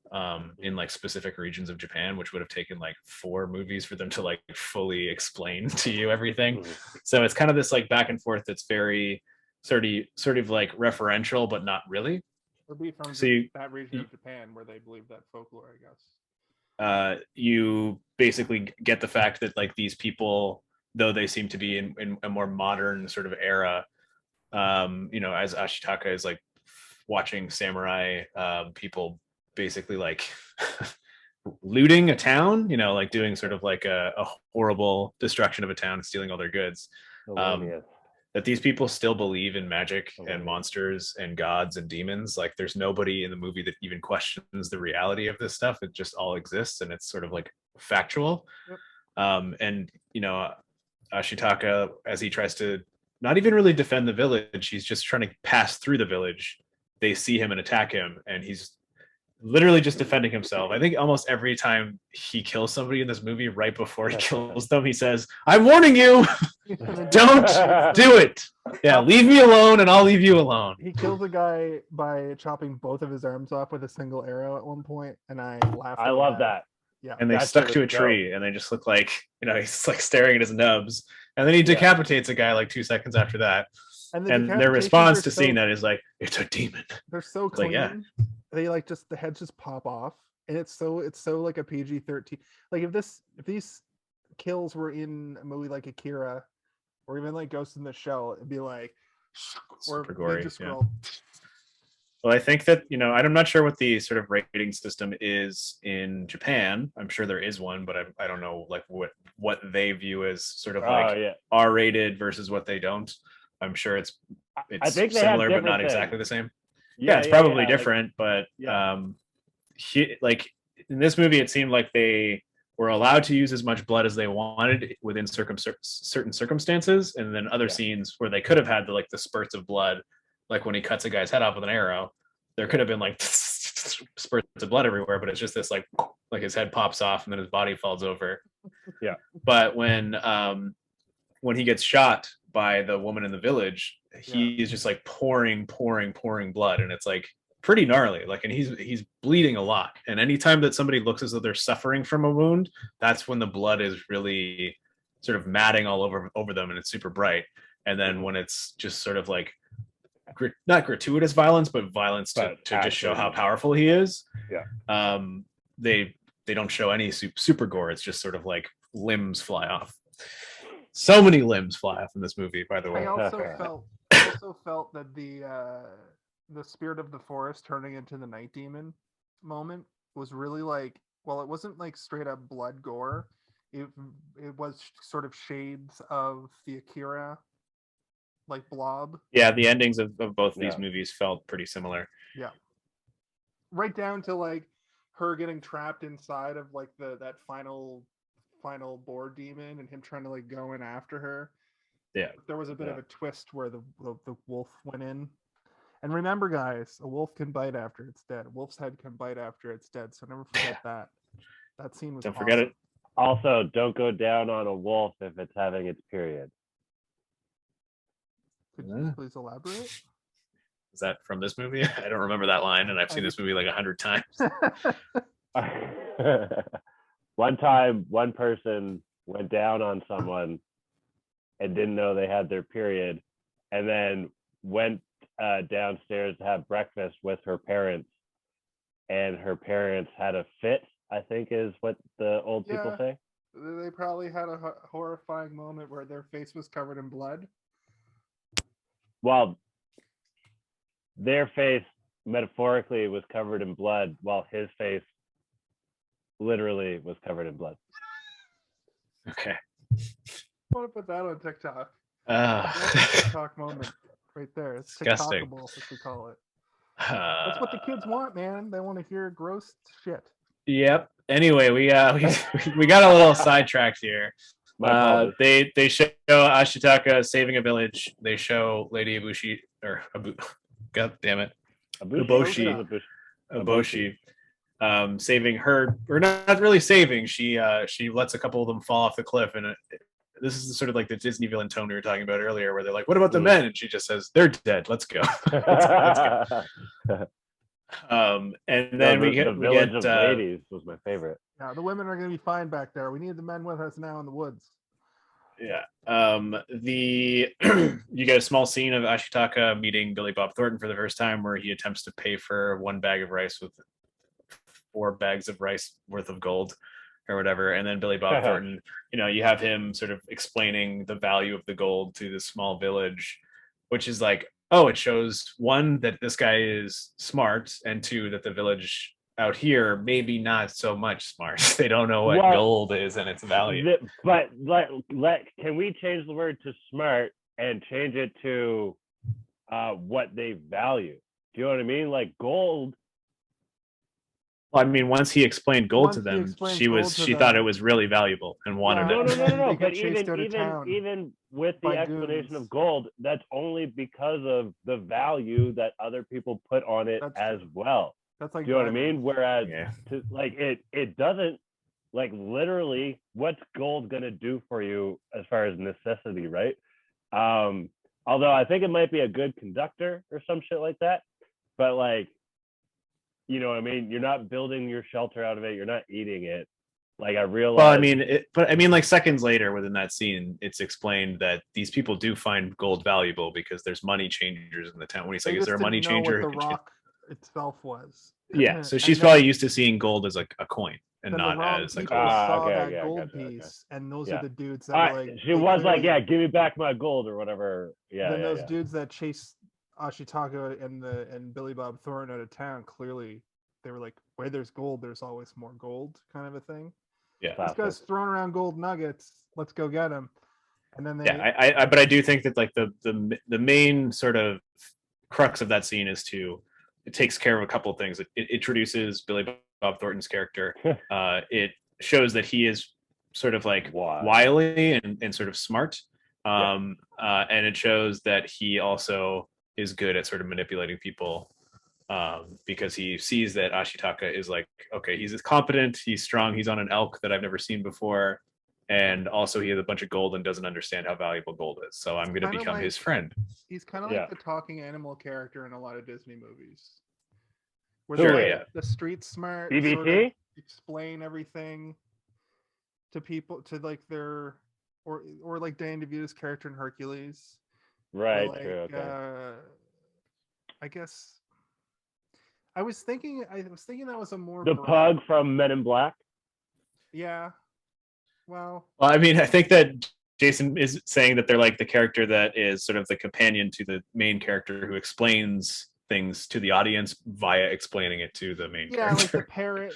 in like specific regions of Japan, which would have taken like 4 movies for them to like fully explain to you everything. So it's kind of this like back and forth that's very sort of like referential, but not really. Or be from that region of Japan where they believe that folklore, I guess. You basically get the fact that like these people, though they seem to be in a more modern sort of era, as Ashitaka is like watching samurai people basically like looting a town, like doing sort of like a horrible destruction of a town and stealing all their goods. That these people still believe in magic and monsters and gods and demons. Like there's nobody in the movie that even questions the reality of this stuff. It just all exists and it's sort of like factual. Yep. And Ashitaka, as he tries to not even really defend the village, he's just trying to pass through the village. They see him and attack him, and he's literally just defending himself. I think almost every time he kills somebody in this movie, right before he kills them, he says, "I'm warning you, don't do it. Yeah, leave me alone and I'll leave you alone." He kills a guy by chopping both of his arms off with a single arrow at one point, and I laughed. I love that. Yeah. And they stuck to a tree and they just look like, he's like staring at his nubs. And then he decapitates a guy like 2 seconds after that. And their response to seeing that is like, "It's a demon." They're so clean. Like, yeah. They like just the heads just pop off, and it's so like a PG-13. Like if these kills were in a movie like Akira, or even like Ghost in the Shell, it'd be like super gory. Yeah. Well, I think that I'm not sure what the sort of rating system is in Japan. I'm sure there is one, but I don't know like what they view as sort of like R-rated versus what they don't. I'm sure it's I think similar but not exactly the same. Yeah, it's probably different, but like in this movie, it seemed like they were allowed to use as much blood as they wanted within certain circumstances, and then other scenes where they could have had the spurts of blood, like when he cuts a guy's head off with an arrow, there could have been like spurts of blood everywhere, but it's just this like his head pops off and then his body falls over. Yeah. But when he gets shot by the woman in the village, he is just like pouring blood, and it's like pretty gnarly. Like, and he's bleeding a lot. And anytime that somebody looks as though they're suffering from a wound, that's when the blood is really sort of matting all over them, and it's super bright. And then when it's just sort of like not gratuitous violence, but violence to just show how powerful he is. Yeah. They don't show any super gore. It's just sort of like limbs fly off. So many limbs fly off in this movie, by the way. I also felt that the spirit of the forest turning into the night demon moment was really like, well, it wasn't like straight up blood gore. It was sort of shades of the Akira like blob. Yeah, the endings of both these movies felt pretty similar. Yeah. Right down to like her getting trapped inside of like that final boar demon and him trying to like go in after her. Yeah. There was a bit of a twist where the wolf went in. And remember, guys, a wolf can bite after it's dead. A wolf's head can bite after it's dead. So never forget that. That scene was Don't forget it. Also, don't go down on a wolf if it's having its period. Could you please elaborate? Is that from this movie? I don't remember that line, and I've seen this movie like 100 times. One time, one person went down on someone and didn't know they had their period, and then went downstairs to have breakfast with her parents, and her parents had a fit, I think is what the old people say. They probably had a horrifying moment where their face was covered in blood. Well, their face metaphorically was covered in blood, while his face literally was covered in blood. Okay. I want to put that on TikTok. That's a TikTok moment right there. It's TikTokable, as we call it. That's what the kids want, man. They want to hear gross shit. Yep. Anyway, we got a little sidetracked here. They show Ashitaka saving a village. They show Lady Ibushi God damn it, Eboshi, saving her, or not really saving. She lets a couple of them fall off the cliff, and this is sort of like the Disney villain tone we were talking about earlier, where they're like, "What about the men?" And she just says, "They're dead. Let's go." Let's go. And then we get the village of ladies was my favorite. Yeah, the women are going to be fine back there. We need the men with us now in the woods. Yeah. You get a small scene of Ashitaka meeting Billy Bob Thornton for the first time, where he attempts to pay for 1 bag of rice with 4 bags of rice worth of gold or whatever. And then Billy Bob Thornton, you have him sort of explaining the value of the gold to this small village, which is like, oh, it shows 1, that this guy is smart, and 2, that the village out here, maybe not so much smart. They don't know what gold is and its value. But can we change the word to smart and change it to what they value? Do you know what I mean? Like gold. Well, I mean, once he explained gold to them, she thought it was really valuable and wanted it. No. But even with the explanation of gold, that's only because of the value that other people put on it as well. That's like, do you know what I mean? Whereas it doesn't, like, literally, what's gold gonna do for you as far as necessity, right? Although I think it might be a good conductor or some shit like that, but like, you know what I mean? You're not building your shelter out of it. You're not eating it. Like, I realize. Well, I mean, like seconds later within that scene, it's explained that these people do find gold valuable because there's money changers in the town. When he's like, "Is there a money changer?" What the rock itself was. Yeah, so she's probably used to seeing gold as like a coin and not as like that gold piece, and those are the dudes that were like. She was like, "Yeah, give me back my gold" or whatever. Yeah. Then those dudes that chase Ashitaka and Billy Bob Thornton out of town, clearly they were like, where there's gold, there's always more gold, kind of a thing. Yeah, this guy's throwing around gold nuggets, let's go get him. And then but I do think that like the main sort of crux of that scene is it takes care of a couple of things. It introduces Billy Bob Thornton's character. It shows that he is sort of like wily and sort of smart, and it shows that he also is good at sort of manipulating people, because he sees that Ashitaka is like, okay, he's competent, he's strong, he's on an elk that I've never seen before, and also he has a bunch of gold and doesn't understand how valuable gold is, so I'm going to become his friend. He's kind of like the talking animal character in a lot of Disney movies, where the street smart sort of explain everything to people, to like their or like Danny DeVito's character in Hercules. Right. Like, true. Okay. I guess I was thinking that was a more pug from Men in Black. Yeah. Well, I mean, I think that Jason is saying that they're like the character that is sort of the companion to the main character who explains things to the audience via explaining it to the main character. Like the parrot.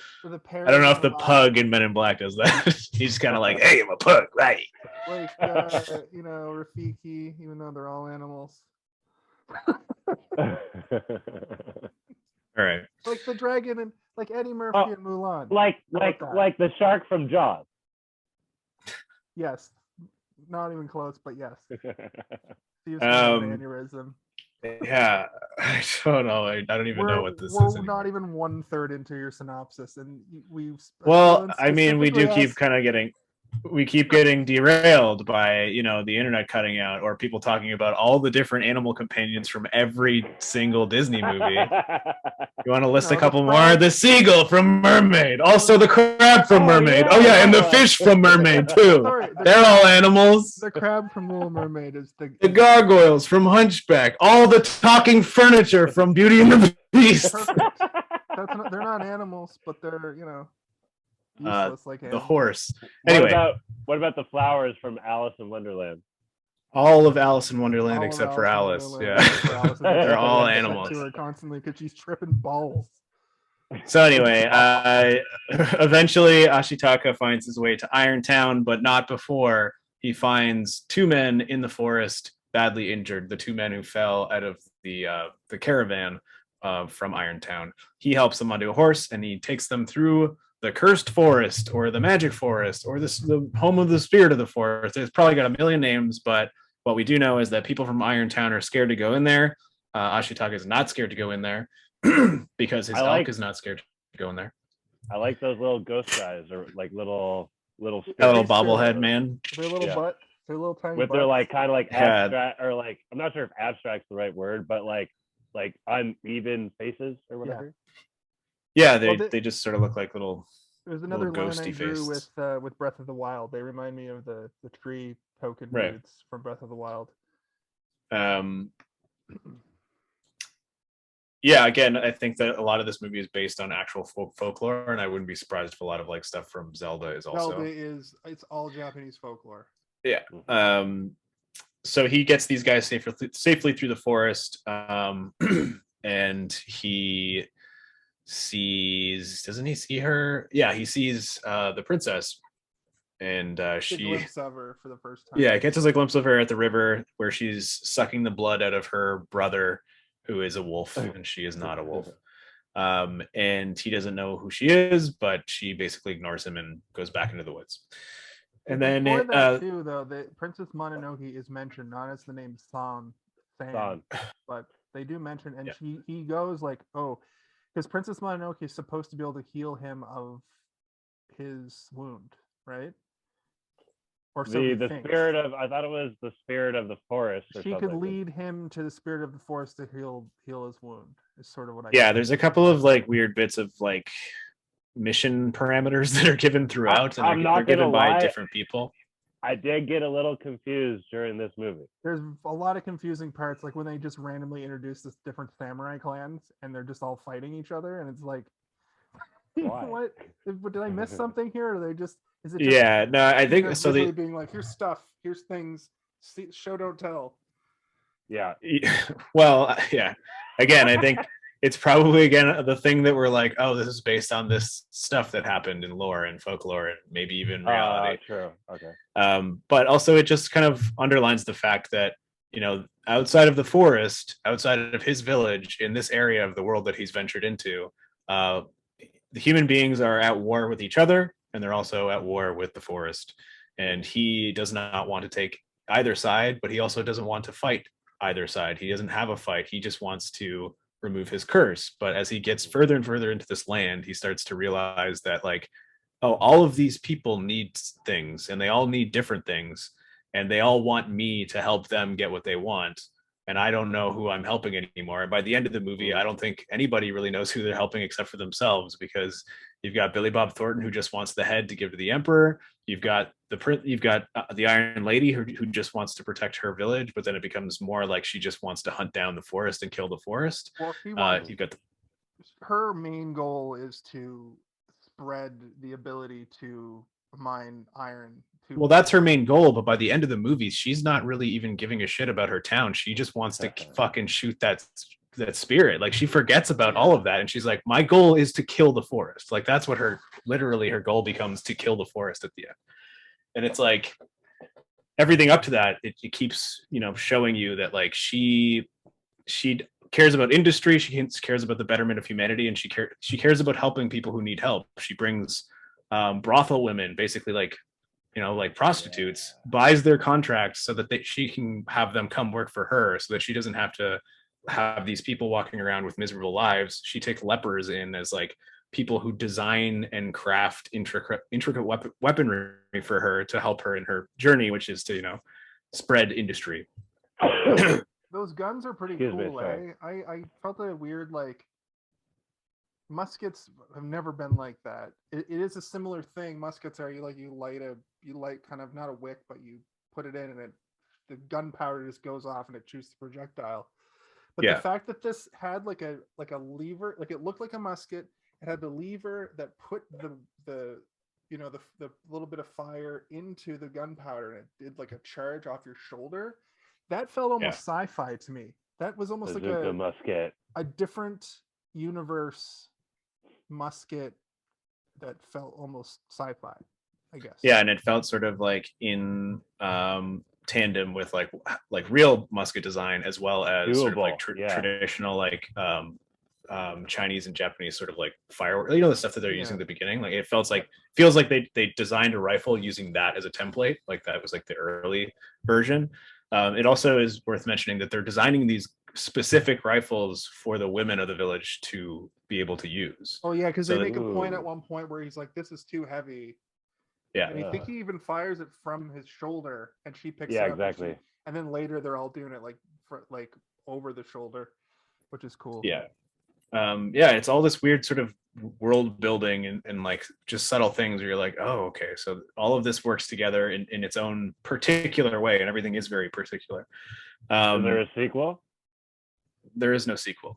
I don't know if the pug in Men in Black does that. He's kind of like, hey, I'm a pug, right? Like, Rafiki, even though they're all animals. All right. Like the dragon and like Eddie Murphy and Mulan. Like the shark from Jaws. Yes. Not even close, but yes. He was an aneurysm. Yeah, I don't know. I don't even know what this is. We're not even 1/3 into your synopsis, and we've. Well, I mean, we do keep kind of getting derailed by the internet cutting out, or people talking about all the different animal companions from every single Disney movie. You want to list a couple more? The seagull from Mermaid, also the crab from Mermaid. Oh yeah, and the fish from Mermaid too. They're all animals. The crab from Little Mermaid is the gargoyles from Hunchback. All the talking furniture from Beauty and the Beast. They're not animals, but they're useless like the horse. Anyway, what about the flowers from Alice in Wonderland? All of Alice in Wonderland except for Alice. Yeah, they're all animals. To her constantly because she's tripping balls. So anyway, eventually Ashitaka finds his way to Irontown, but not before he finds two men in the forest badly injured. The two men who fell out of the caravan from Irontown. He helps them onto a horse and he takes them through the cursed forest, or the magic forest, or the home of the spirit of the forest. It's probably got a million names, but what we do know is that people from Irontown are scared to go in there. Ashitaka is not scared to go in there because his elk is not scared to go in there. I like those little ghost guys, or like little bobblehead man. Their little butt, their little tiny with butts. their like kind of like abstract, or like, I'm not sure if abstract's the right word, but like uneven faces or whatever. Yeah, they just sort of look like little. There's another line ghosty I drew faced. with Breath of the Wild. They remind me of the tree token dudes from Breath of the Wild. Yeah, again, I think that a lot of this movie is based on actual folklore, and I wouldn't be surprised if a lot of like stuff from Zelda is also. It's all Japanese folklore. Yeah. So he gets these guys safely through the forest, and he doesn't he see her? Yeah, he sees the princess, and A she glimpse of her for the first time. yeah, catches a glimpse of her at the river where she's sucking the blood out of her brother, who is a wolf, and she is not a wolf. And he doesn't know who she is, but she basically ignores him and goes back into the woods. And then before that too, though, the Princess Mononoke is mentioned not as the name San, but they do mention, and he goes like, oh, because Princess Mononoke is supposed to be able to heal him of his wound, right? Or so the spirit of, I thought it was the spirit of the forest. Or she something. could lead him to the spirit of the forest to heal his wound. Is sort of what I. Yeah, there's a couple of like weird bits of like mission parameters that are given throughout, and they're given by different people. I did get a little confused during this movie. There's a lot of confusing parts, like when they just randomly introduce this different samurai clans and they're just all fighting each other, and it's like, what? Did I miss something here? Or are they just? Is it? Just, yeah, no, I think so. They being like, here's stuff, here's things, see, show don't tell. Yeah. Well, yeah. Again, I think it's probably again the thing that we're like, oh, this is based on this stuff that happened in lore and folklore and maybe even reality. True. Okay. But also it just kind of underlines the fact that, you know, outside of the forest, outside of his village, in this area of the world that he's ventured into, the human beings are at war with each other, and they're also at war with the forest. And he does not want to take either side, but he also doesn't want to fight either side. He doesn't have a fight. He just wants to remove his curse. But as he gets further and further into this land, he starts to realize that, like, oh, all of these people need things, and they all need different things, and they all want me to help them get what they want. And I don't know who I'm helping anymore. And by the end of the movie, I don't think anybody really knows who they're helping except for themselves, because you've got Billy Bob Thornton, who just wants the head to give to the emperor. You've got the Iron Lady, who just wants to protect her village, but then it becomes more like she just wants to hunt down the forest and kill the forest. Well, you've got her main goal is to spread the ability to mine iron. Well, that's her main goal, but by the end of the movie, she's not really even giving a shit about her town. She just wants to fucking shoot that spirit. Like, she forgets about all of that, and she's like, my goal is to kill the forest. Like, that's what her goal becomes, to kill the forest at the end. And it's like, everything up to that, it keeps, you know, showing you that, like, she cares about industry, she cares about the betterment of humanity, and she cares about helping people who need help. She brings brothel women, basically, like, you know, like prostitutes, buys their contracts so that she can have them come work for her, so that she doesn't have to have these people walking around with miserable lives. She takes lepers in as like people who design and craft intricate weaponry for her to help her in her journey, which is to, you know, spread industry. Those guns are pretty cool, eh? I felt a weird, like, muskets have never been like that. It is a similar thing. Muskets are, you light kind of, not a wick, but you put it in, and the gunpowder just goes off and it shoots the projectile. But the fact that this had like a lever, like, it looked like a musket, it had the lever that put the little bit of fire into the gunpowder, and it did like a charge off your shoulder. That felt almost sci-fi to me. That was almost like a musket, a different universe musket that felt almost sci-fi, I guess. Yeah, and it felt sort of like in tandem with like real musket design, as well as sort of like traditional like Chinese and Japanese sort of like firework, you know, the stuff that they're using at the beginning. Like, it feels like they designed a rifle using that as a template. Like, that was like the early version. It also is worth mentioning that they're designing these specific rifles for the women of the village to be able to use. Oh yeah, because they make a point at one point where he's like, this is too heavy. Yeah. And I think he even fires it from his shoulder, and she picks it up. Exactly. And then later they're all doing it like over the shoulder, which is cool. Yeah. It's all this weird sort of world building and like just subtle things where you're like, oh, okay, so all of this works together in its own particular way, and everything is very particular. Is there a sequel? There is no sequel.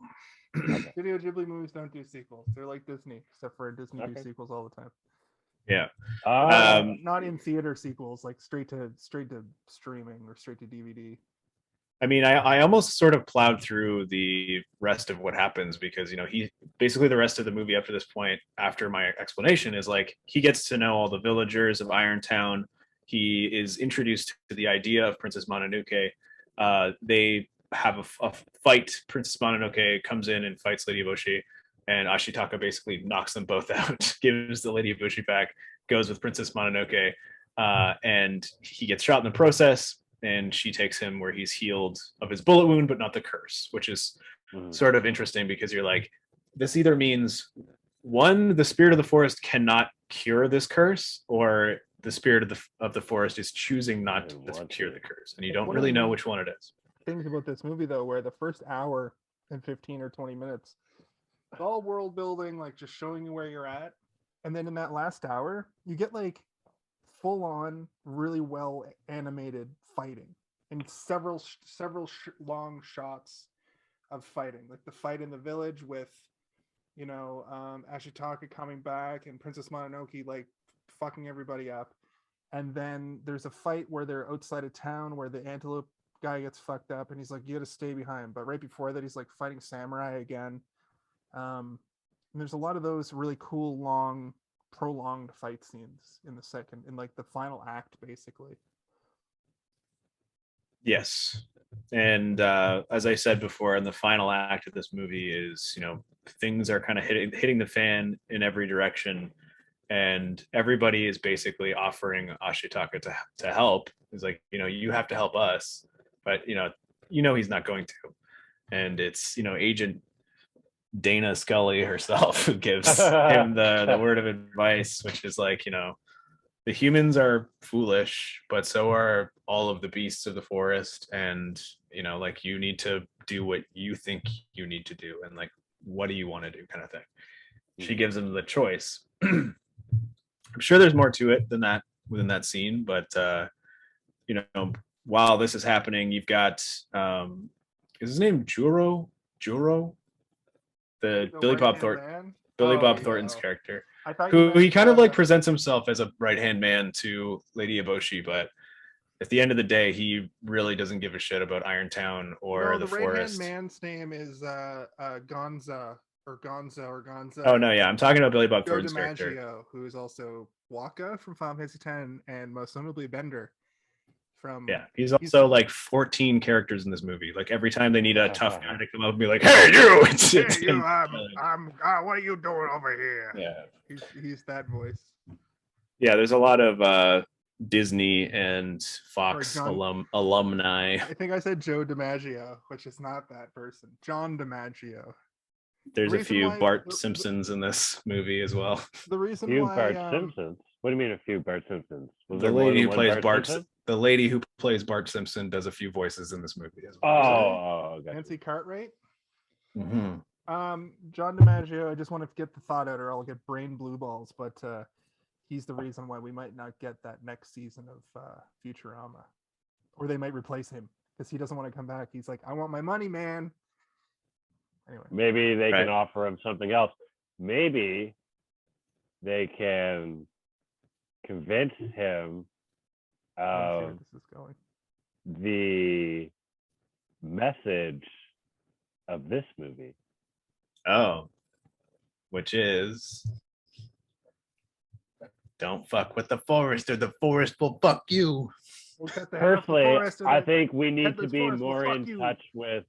Studio Ghibli movies don't do sequels. They're like Disney, except for Disney do sequels all the time. Yeah. Not in theater sequels, like straight to streaming or straight to DVD. I mean, I almost sort of plowed through the rest of what happens because, he basically the rest of the movie up to this point, after my explanation, is like he gets to know all the villagers of Irontown. He is introduced to the idea of Princess Mononoke. They have a fight. Princess Mononoke comes in and fights Lady Eboshi, and Ashitaka basically knocks them both out, gives the Lady Eboshi back, goes with Princess Mononoke, and he gets shot in the process. And she takes him where he's healed of his bullet wound, but not the curse, which is sort of interesting because you're like, this either means one, the spirit of the forest cannot cure this curse, or the spirit of the forest is choosing not to cure the curse, and you don't really know which one it is. Things about this movie though, where the first hour and 15 or 20 minutes, it's all world building, like just showing you where you're at, and then in that last hour, you get like full on, really well animated fighting and several long shots of fighting, like the fight in the village with Ashitaka coming back and Princess Mononoke like fucking everybody up, and then there's a fight where they're outside of town where the antelope guy gets fucked up and he's like, you gotta stay behind, but right before that he's like fighting samurai again. And there's a lot of those really cool long prolonged fight scenes in the final act basically. Yes. And as I said before, in the final act of this movie is, things are kind of hitting the fan in every direction. And everybody is basically offering Ashitaka to help. He's like, you have to help us. But, he's not going to. And it's, Agent Dana Scully herself who gives him the word of advice, which is like, the humans are foolish, but so are all of the beasts of the forest. And, like you need to do what you think you need to do. And like, what do you want to do kind of thing. She gives him the choice. I'm sure there's more to it than that within that scene. But, while this is happening, you've got, is his name Juro? The Billy Bob Thornton's character, who he kind of like presents himself as a right-hand man to Lady Eboshi, but at the end of the day, he really doesn't give a shit about Irontown or the forest. The right-hand man's name is Gonza. Oh no, yeah, I'm talking about Billy Bob Thornton's character, who is also Waka from Final Fantasy X, and most notably Bender. He's also like 14 characters in this movie. Like every time they need a tough guy to come up and be like, "Hey, you!" What are you doing over here? Yeah, he's that voice. Yeah, there's a lot of Disney and Fox alumni. I think I said Joe DiMaggio, which is not that person. John DiMaggio. There's a few Bart Simpsons in this movie as well. The reason Bart Simpsons. What do you mean a few Bart Simpsons? The lady who plays the lady who plays Bart Simpson does a few voices in this movie as well. Gotcha. Nancy Cartwright. Mm-hmm. John DiMaggio. I just want to get the thought out, or I'll get brain blue balls. But he's the reason why we might not get that next season of Futurama, or they might replace him because he doesn't want to come back. He's like, I want my money, man. Anyway, maybe they can offer him something else. Maybe they can convince him of the message of this movie. Oh, which is, don't fuck with the forest or the forest will fuck you. Personally, I think we need to be more in touch with.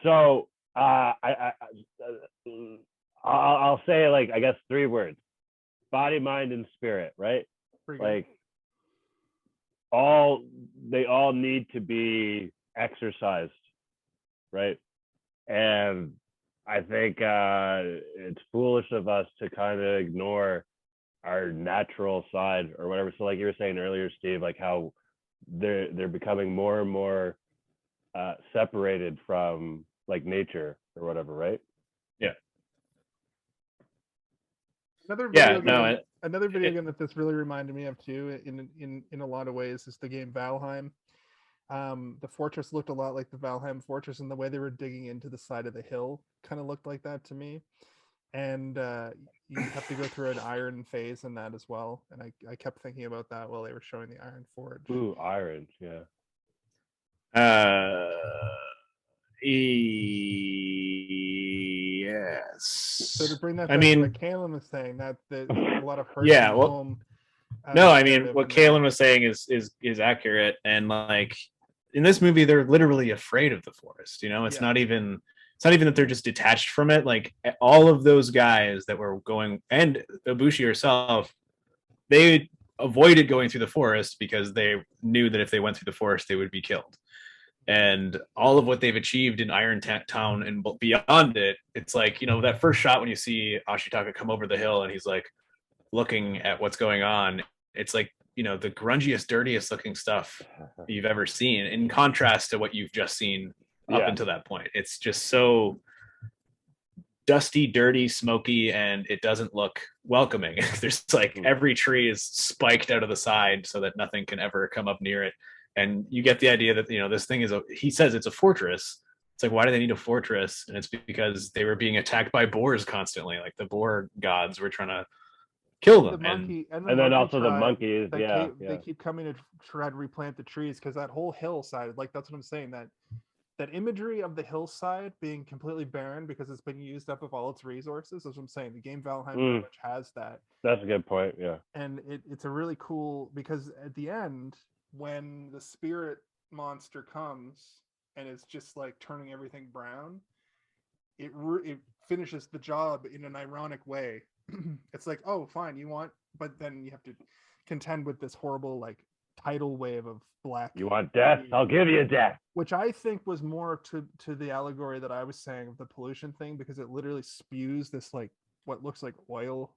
So I'll say, like, I guess 3 words: body, mind, and spirit. Right? Like, they all need to be exercised, right? And I think it's foolish of us to kind of ignore our natural side or whatever. So like you were saying earlier, Steve, like how they're becoming more and more separated from like nature or whatever, right? Yeah. Another video game that this really reminded me of too, in a lot of ways, is the game Valheim. The fortress looked a lot like the Valheim fortress, and the way they were digging into the side of the hill kind of looked like that to me. And you have to go through an iron phase in that as well. And I kept thinking about that while they were showing the Iron Forge. Ooh, iron, yeah. Yes. So to bring that I back to what mean, Kalen was saying, that there's a lot of hurt yeah. from Well, home. no, I mean narrative what in there. Kalen was saying is accurate, and like in this movie, they're literally afraid of the forest. You know, it's Yeah. not even that they're just detached from it. Like all of those guys that were going, and Ibushi herself, they avoided going through the forest because they knew that if they went through the forest, they would be killed. And all of what they've achieved in Iron Town and beyond it, it's like, you know, that first shot when you see Ashitaka come over the hill and he's like looking at what's going on, it's like, you know, the grungiest, dirtiest looking stuff you've ever seen in contrast to what you've just seen up until that point. It's just so dusty, dirty, smoky, and it doesn't look welcoming. There's like every tree is spiked out of the side so that nothing can ever come up near it. And you get the idea that, you know, this thing is he says it's a fortress. It's like, why do they need a fortress? And it's because they were being attacked by boars constantly. Like the boar gods were trying to kill them. And then also the monkeys. They keep coming to try to replant the trees because that whole hillside, like that's what I'm saying, that imagery of the hillside being completely barren because it's been used up of all its resources. That's what I'm saying. The game Valheim very much has that. That's a good point. Yeah. And it's a really cool, because at the end, when the spirit monster comes and is just like turning everything brown, it finishes the job in an ironic way. It's like, oh, fine, you want, but then you have to contend with this horrible like tidal wave of black. You want death? I'll give you death. Which I think was more to the allegory that I was saying of the pollution thing, because it literally spews this like what looks like oil.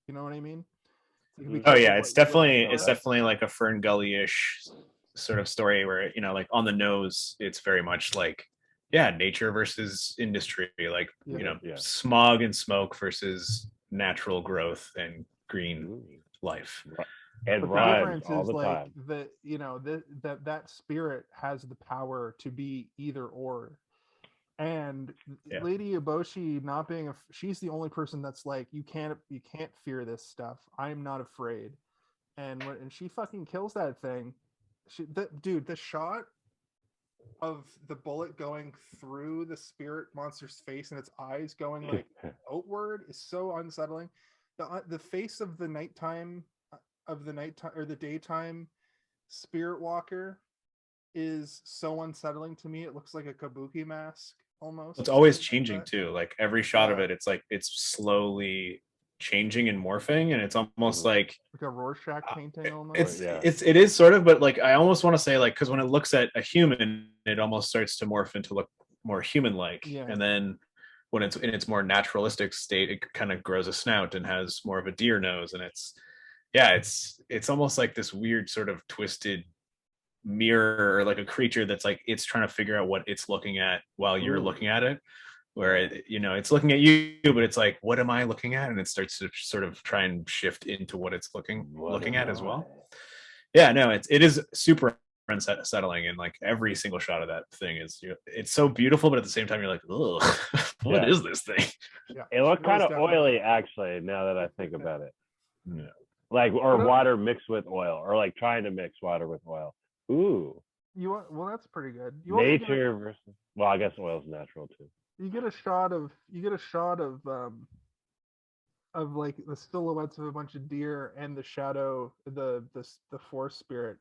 You know what I mean? Oh yeah, it's definitely like a Fern Gully-ish sort of story where, you know, like on the nose, it's very much like, yeah, nature versus industry, like, you know, smog and smoke versus natural growth and green life. And but the difference is like that spirit has the power to be either or. And Lady Eboshi not being she's the only person that's like, you can't fear this stuff. I'm not afraid. And when she fucking kills that thing, the shot of the bullet going through the spirit monster's face and its eyes going like outward is so unsettling. The face of the nighttime or the daytime spirit walker is so unsettling to me. It looks like a kabuki mask almost. It's always changing too. Like every shot of it, it's like it's slowly changing and morphing, and it's almost like a Rorschach painting almost. It is sort of, but like I almost want to say, like, because when it looks at a human, it almost starts to morph into look more human-like, and then when it's in its more naturalistic state, it kind of grows a snout and has more of a deer nose, and it's almost like this weird sort of twisted mirror, or like a creature that's like it's trying to figure out what it's looking at while you're looking at it, where it, you know, it's looking at you, but it's like, what am I looking at? And it starts to sort of try and shift into what it's looking at as well. Yeah, no, it is super unsettling, and like every single shot of that thing is, it's so beautiful, but at the same time you're like, ugh, what is this thing? It looked kind of oily actually, now that I think about it. Like, or water mixed with oil, or like trying to mix water with oil. Ooh. Well, that's pretty good. Nature versus, well, I guess oil's natural too. You get a shot of like the silhouettes of a bunch of deer and the shadow, the forest spirit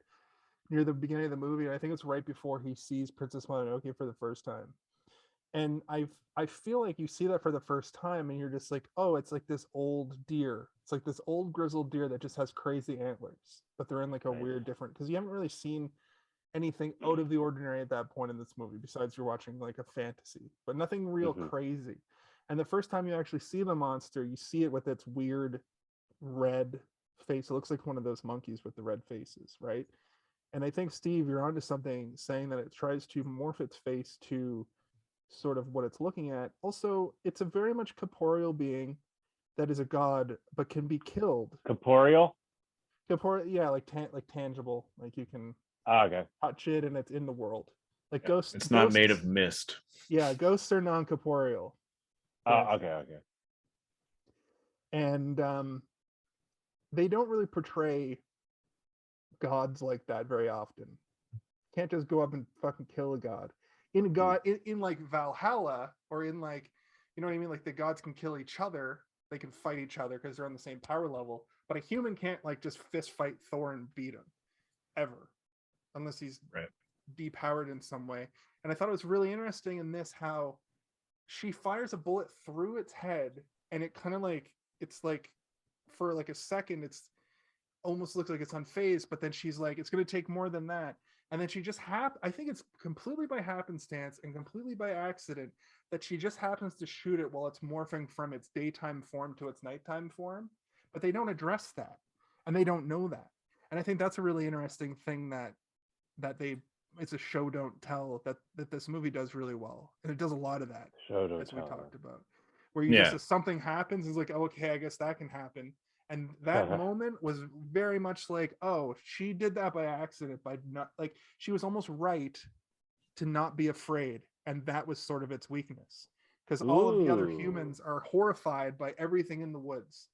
near the beginning of the movie. And I think it's right before he sees Princess Mononoke for the first time. And I feel like you see that for the first time and you're just like, oh, it's like this old deer. It's like this old grizzled deer that just has crazy antlers, but they're in like a weird different, because you haven't really seen anything out of the ordinary at that point in this movie besides you're watching like a fantasy, but nothing real crazy. And the first time you actually see the monster, you see it with its weird red face. It looks like one of those monkeys with the red faces, right? And I think, Steve, you're onto something saying that it tries to morph its face to sort of what it's looking at. Also, it's a very much corporeal being that is a god, but can be killed. Corporeal, yeah, like tangible, like you can touch it and it's in the world. Like ghosts. It's not made of mist. Yeah, ghosts are non-corporeal. Okay. And they don't really portray gods like that very often. can't just go up and fucking kill a god. In like Valhalla, or in like, you know what I mean? Like the gods can kill each other, they can fight each other because they're on the same power level. But a human can't like just fist fight Thor and beat him ever, unless he's depowered in some way. And I thought it was really interesting in this how she fires a bullet through its head, and it kind of like, it's like for like a second it's almost looks like it's unfazed, but then she's like, it's going to take more than that. And then she just I think it's completely by happenstance and completely by accident that she just happens to shoot it while it's morphing from its daytime form to its nighttime form. But they don't address that, and they don't know that. And I think that's a really interesting thing that it's a show don't tell that this movie does really well, and it does a lot of that. Show don't as tell. we talked about, where you just, if something happens, it's like, oh, okay, I guess that can happen. And that moment was very much like, oh, she did that by accident, by not, like, she was almost right to not be afraid, and that was sort of its weakness, because all of the other humans are horrified by everything in the woods,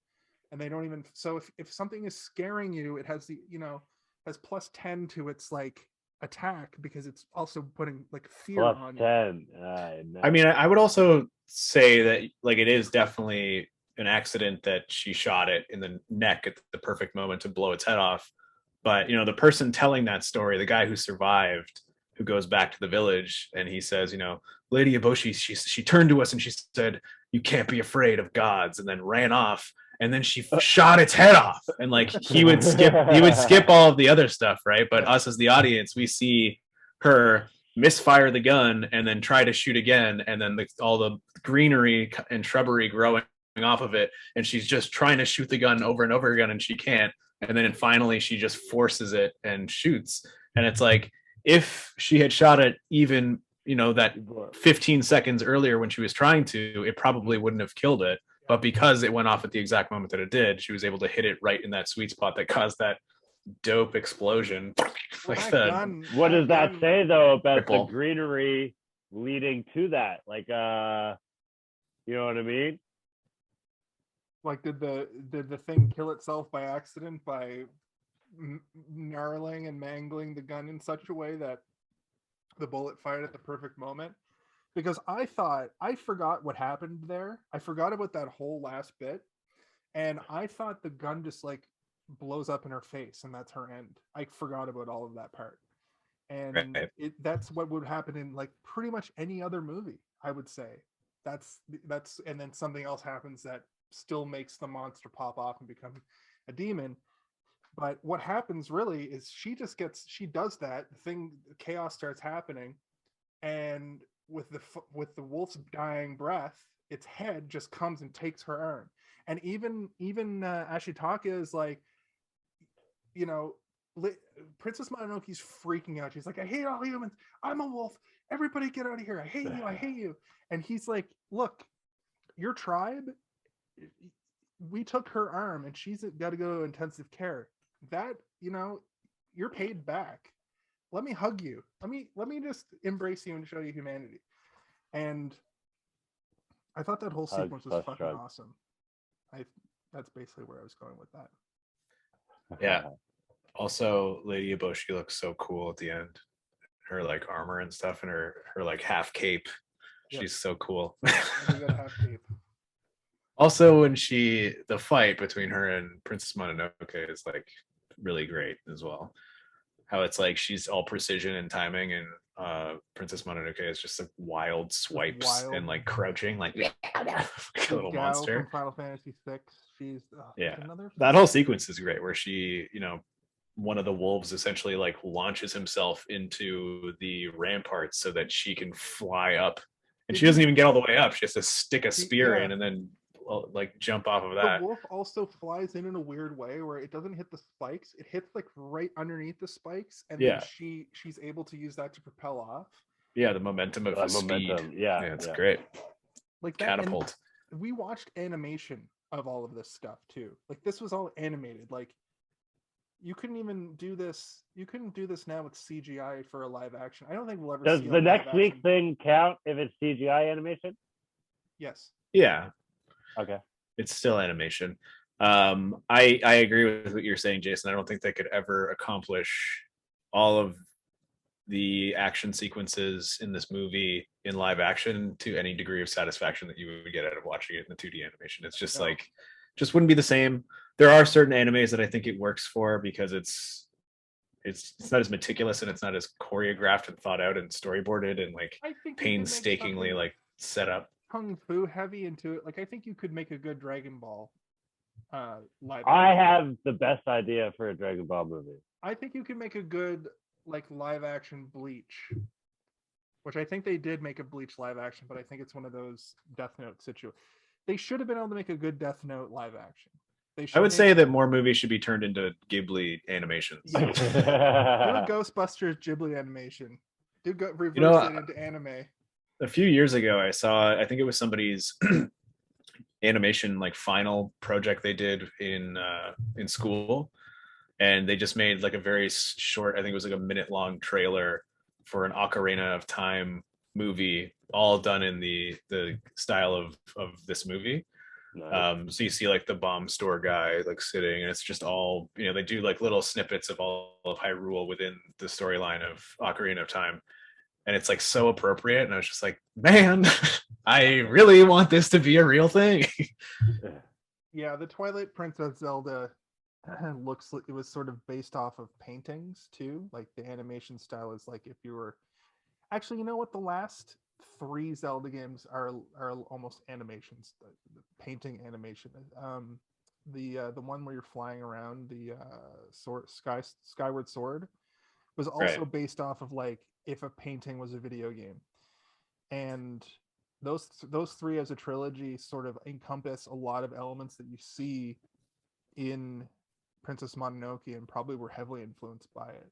and they don't even. So if something is scaring you, it has the, you know, has plus 10 to its like attack, because it's also putting like fear plus on 10. you. I mean, I would also say that like it is definitely an accident that she shot it in the neck at the perfect moment to blow its head off. But you know, the person telling that story, the guy who survived, who goes back to the village, and he says, you know, Lady Eboshi, she turned to us and she said, "You can't be afraid of gods," and then ran off. And then she shot its head off, and like he would skip all of the other stuff, right? But us as the audience, we see her misfire the gun and then try to shoot again, and then all the greenery and shrubbery growing off of it, and she's just trying to shoot the gun over and over again, and she can't. And then finally, she just forces it and shoots. And it's like, if she had shot it even, you know, that 15 seconds earlier when she was trying to, it probably wouldn't have killed it. But because it went off at the exact moment that it did, she was able to hit it right in that sweet spot that caused that dope explosion. Like what does that say though about the greenery leading to that? Like, you know what I mean? Like, did the thing kill itself by accident by gnarling and mangling the gun in such a way that the bullet fired at the perfect moment? Because I forgot what happened there. I forgot about that whole last bit, and I thought the gun just like blows up in her face and that's her end. I forgot about all of that part, and that's what would happen in like pretty much any other movie, I would say. That's and then something else happens that still makes the monster pop off and become a demon. But what happens really is she does that thing, chaos starts happening, and with the wolf's dying breath, its head just comes and takes her arm. And even Ashitaka is like, you know, Princess Mononoke's freaking out. She's like, I hate all humans. I'm a wolf. Everybody get out of here. I hate you. I hate you. And he's like, look, your tribe, we took her arm and she's got to go to intensive care. That, you know, you're paid back. Let me hug you. Let me just embrace you and show you humanity. And I thought that whole sequence was fucking awesome. That's basically where I was going with that. Yeah. Also, Lady Eboshi looks so cool at the end. Her like armor and stuff, and her like half cape. Yep. She's so cool. Half cape. Also, when the fight between her and Princess Mononoke is like really great as well. How it's like she's all precision and timing, and Princess Mononoke is just like wild swipes and like crouching like a little monster. From Final Fantasy VI. She's that whole sequence is great, where she, you know, one of the wolves essentially like launches himself into the ramparts so that she can fly up, and she doesn't even get all the way up. She has to stick a spear in and then like jump off of that. The wolf also flies in a weird way where it doesn't hit the spikes. It hits like right underneath the spikes, and then she's able to use that to propel off. Yeah, the momentum of the speed. Yeah, it's great. Like that, catapult. We watched animation of all of this stuff too. Like this was all animated. Like you couldn't even do this. You couldn't do this now with CGI for a live action. I don't think we'll ever. Does the next week thing count if it's CGI animation? Yes. Yeah. Okay. It's still animation. I agree with what you're saying, Jason. I don't think they could ever accomplish all of the action sequences in this movie in live action to any degree of satisfaction that you would get out of watching it in the 2D animation. It's just like, just wouldn't be the same. There are certain animes that I think it works for because it's not as meticulous and it's not as choreographed and thought out and storyboarded and like painstakingly like set up. Kung Fu heavy into it. Like I think you could make a good Dragon Ball live. I have the best idea for a Dragon Ball movie. I think you can make a good like live action Bleach, which I think they did make a Bleach live action, but I think it's one of those Death Note situations. They should have been able to make a good Death Note live action. I would say that more movies should be turned into Ghibli animations. Do a Ghostbusters Ghibli animation. Reverse it into anime. A few years ago, I think it was somebody's animation like final project they did in school, and they just made like a very short, I think it was like a minute-long trailer for an Ocarina of Time movie, all done in the style of this movie. Nice. So you see like the bomb store guy like sitting, and it's just all, you know, they do like little snippets of all of Hyrule within the storyline of Ocarina of Time, and it's like so appropriate. And I was just like, man, I really want this to be a real thing. Yeah, the Twilight Princess Zelda looks like it was sort of based off of paintings too. Like the animation style is like if you were actually, you know what, the last 3 Zelda games are almost animations, the painting animation. The one where you're flying around, the Skyward Sword, was also based off of like if a painting was a video game. And those 3 as a trilogy sort of encompass a lot of elements that you see in Princess Mononoke and probably were heavily influenced by it.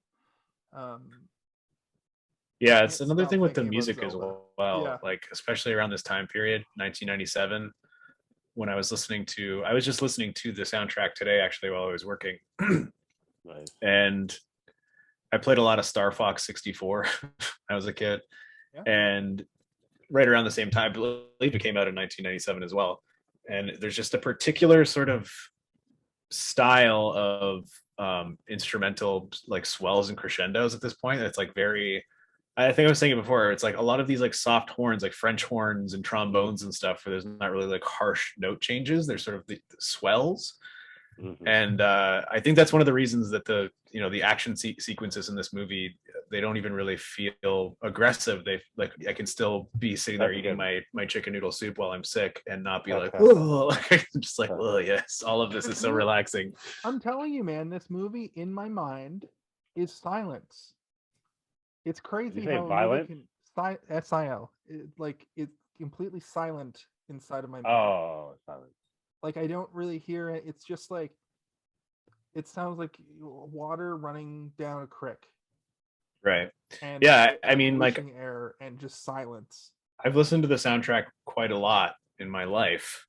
Yeah, it's another thing with the music as well. Yeah. Like especially around this time period, 1997, when I was just listening to the soundtrack today actually while I was working. Nice. And I played a lot of Star Fox 64 when I was a kid. Yeah. And right around the same time, I believe it came out in 1997 as well. And there's just a particular sort of style of instrumental like swells and crescendos at this point. It's like very, I think I was saying it before, it's like a lot of these like soft horns, like French horns and trombones and stuff, where there's not really like harsh note changes. There's sort of the swells. Mm-hmm. And I think that's one of the reasons that the action sequences in this movie, they don't even really feel aggressive. They like, I can still be sitting there eating my chicken noodle soup while I'm sick and not be like, whoa, just like, oh yes, all of this is so relaxing. I'm telling you, man, this movie in my mind is silence. It's crazy how violent? SIL, it's completely silent inside of my mind. Oh, silent. Like I don't really hear it. It's just like it sounds like water running down a creek. Right. And yeah, I mean, like air and just silence. I've listened to the soundtrack quite a lot in my life,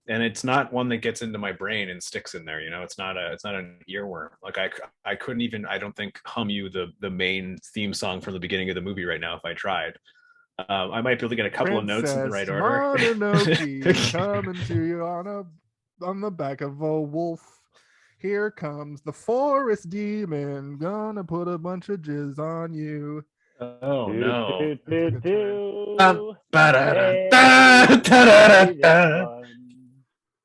and it's not one that gets into my brain and sticks in there. You know, it's not an earworm. Like I couldn't even, I don't think, hum you the main theme song from the beginning of the movie right now if I tried. I might be able to get a couple of notes in the right order. Mononoke, coming to you on the back of a wolf. Here comes the forest demon, gonna put a bunch of jizz on you. Oh no!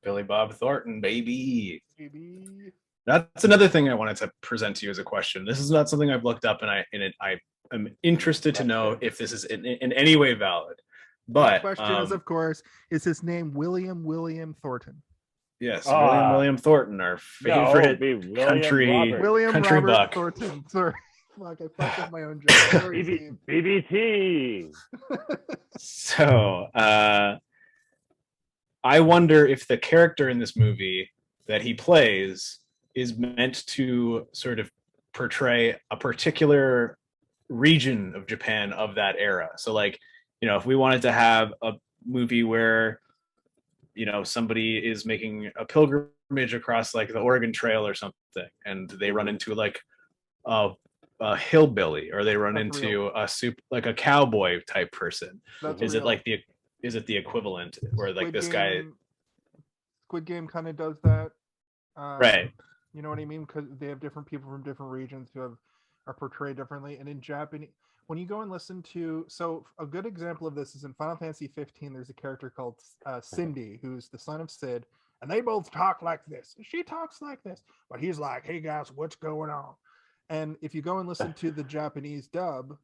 Billy Bob Thornton, baby. That's another thing I wanted to present to you as a question. This is not something I've looked up, and I am interested to know if this is in any way valid. But the question is, of course, is his name William Thornton? Yes, William Thornton, our favorite country buck. Thornton. Sorry, fuck, I fucked up my own joke. BBT. So, I wonder if the character in this movie that he plays is meant to sort of portray a particular region of Japan of that era. So, like, you know, if we wanted to have a movie where, you know, somebody is making a pilgrimage across like the Oregon Trail or something, and they run into like a hillbilly, or they run into like a cowboy type person. Is it the equivalent where like this guy? Squid Game kind of does that, right? You know what I mean? Because they have different people from different regions who have are portrayed differently. And in Japanese, when you go and listen to, so a good example of this is in Final Fantasy 15. There's a character called Cindy, who's the son of Sid, and they both talk like this. She talks like this, but he's like, "Hey guys, what's going on?" And if you go and listen to the Japanese dub,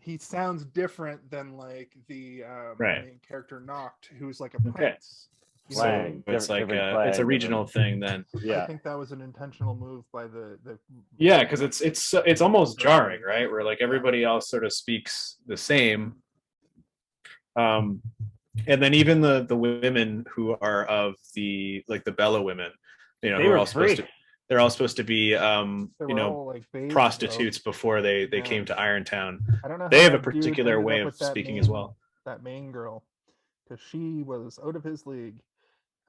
he sounds different than like the main character Noct, who's like a prince. Slang. It's like it's a regional thing then. I think that was an intentional move by the yeah, because it's almost jarring, right? Where like everybody else sort of speaks the same. And then even the women who are of the like the Bella women, you know, who are all supposed to, they're all supposed to be you know, like babes, prostitutes before they came to Irontown. I don't know. They have a particular way of speaking as well. That main girl, because she was out of his league.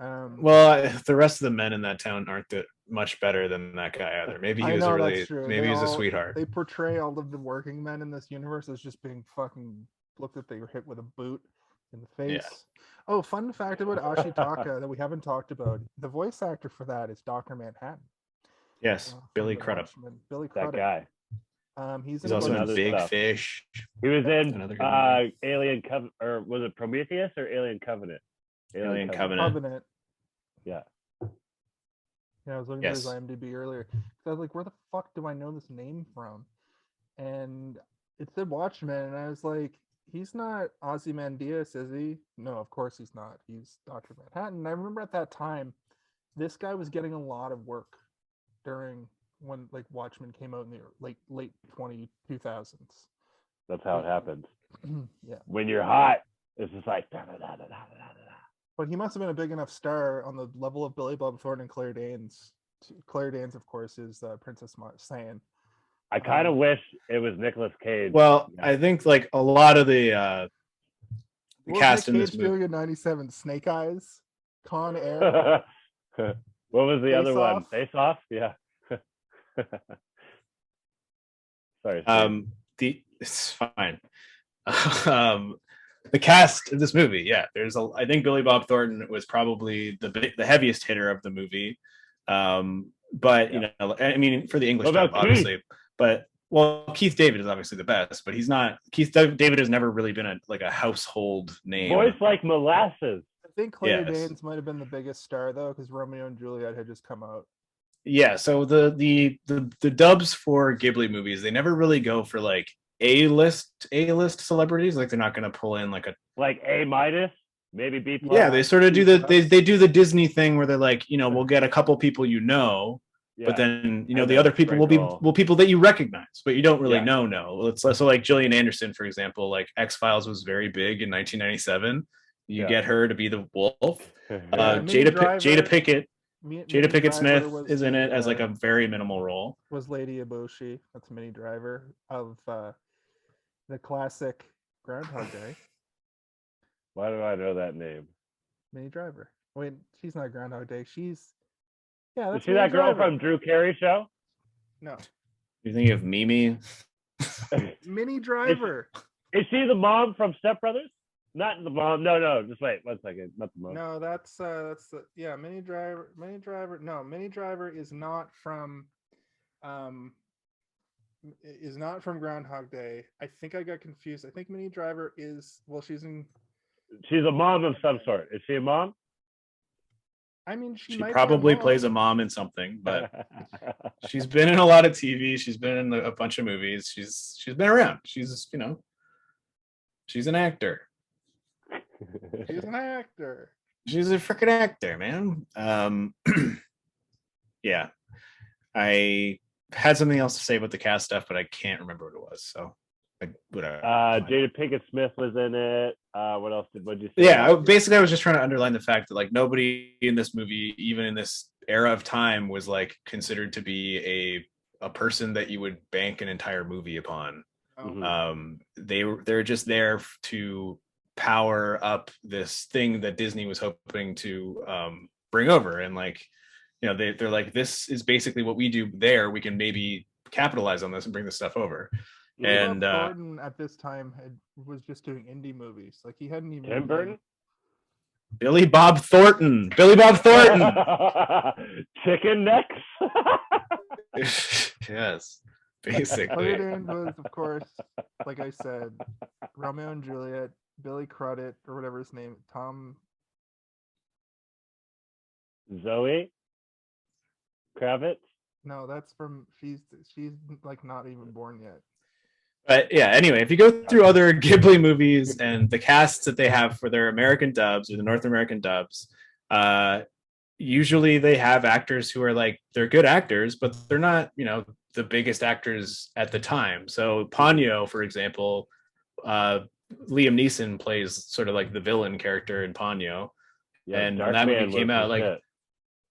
Well, the rest of the men in that town aren't much better than that guy either. Maybe he was a sweetheart. They portray all of the working men in this universe as just being fucking looked at. They were hit with a boot in the face. Yeah. Oh, fun fact about Ashitaka that we haven't talked about: the voice actor for that is Dr. Manhattan. Yes, Billy Crudup. Billy Crudup. That guy. He's also in Big Fish. He was in Alien Covenant, or was it Prometheus or Alien Covenant? Alien Covenant. Yeah. Yeah, I was looking at his IMDb earlier. So I was like, where the fuck do I know this name from? And it said Watchmen, and I was like, he's not Ozymandias, is he? No, of course he's not. He's Dr. Manhattan. And I remember at that time, this guy was getting a lot of work during when like Watchmen came out in the late 2000s. That's how it happens. Yeah. When you're hot, it's just like But he must have been a big enough star on the level of Billy Bob Thornton and Claire Danes. Claire Danes, of course, is Princess Mononoke. I kind of wish it was Nicolas Cage. Well, I think like a lot of the cast in this movie. Doing in '97, Snake Eyes, Con Air. What was the other one? Face Off? Yeah. Sorry. It's fine. The cast of this movie, yeah. I think Billy Bob Thornton was probably the heaviest hitter of the movie. But you know, I mean, for the English dub, obviously. But Keith David is obviously the best, but he's not. Keith David has never really been a household name. Voice like molasses. I think Claire Danes might have been the biggest star though, because Romeo and Juliet had just come out. Yeah, so the dubs for Ghibli movies, they never really go for like A-list celebrities. Like they're not going to pull in like A-, maybe B+. Yeah, they sort of do they do the Disney thing where they're like, you know, we'll get a couple people but then you know the other people will be people that you recognize, but you don't really know. So like Gillian Anderson, for example, like X-Files was very big in 1997. You get her to be the wolf. Jada Pickett Smith is in it as like a very minimal role. Was Lady Eboshi. That's Minnie Driver of the classic Groundhog Day. Why do I know that name? Minnie Driver. Wait, she's not Groundhog Day. Is she that girl from Drew Carey show? No. You're thinking of Mimi? Minnie Driver. Is she the mom from Step Brothers? Not the mom. No. Just wait 1 second. Not the mom. No, that's Minnie Driver. No, Minnie Driver is not from Groundhog Day. I think I got confused. I think Minnie Driver is she's a mom of some sort. Is she a mom? I mean, she probably plays a mom in something, but she's been in a lot of TV. She's been in a bunch of movies. She's been around. She's she's an actor. She's an actor. She's a freaking actor, man. Yeah. I had something else to say about the cast stuff, but I can't remember what it was. So whatever. Jada Pinkett Smith was in it. What else would you say? Yeah, I was just trying to underline the fact that like nobody in this movie, even in this era of time, was like considered to be a person that you would bank an entire movie upon. They're just there to power up this thing that Disney was hoping to bring over, and like, you know, they're like, this is basically what we do there. We can maybe capitalize on this and bring this stuff over. And Thornton at this time was just doing indie movies. Like he hadn't even. Tim Burton. Billy Bob Thornton. Chicken necks. Yes. basically. Included was, of course, like I said, Romeo and Juliet, Billy Crudup, or whatever his name, Tom. Zoe Kravitz. No, that's from she's like not even born yet. But yeah, anyway, if you go through other Ghibli movies and the casts that they have for their American dubs or the North American dubs, usually they have actors who are like, they're good actors, but they're not, the biggest actors at the time. So Ponyo, for example, Liam Neeson plays sort of like the villain character in Ponyo. Yeah, and when that movie came out, like, hit.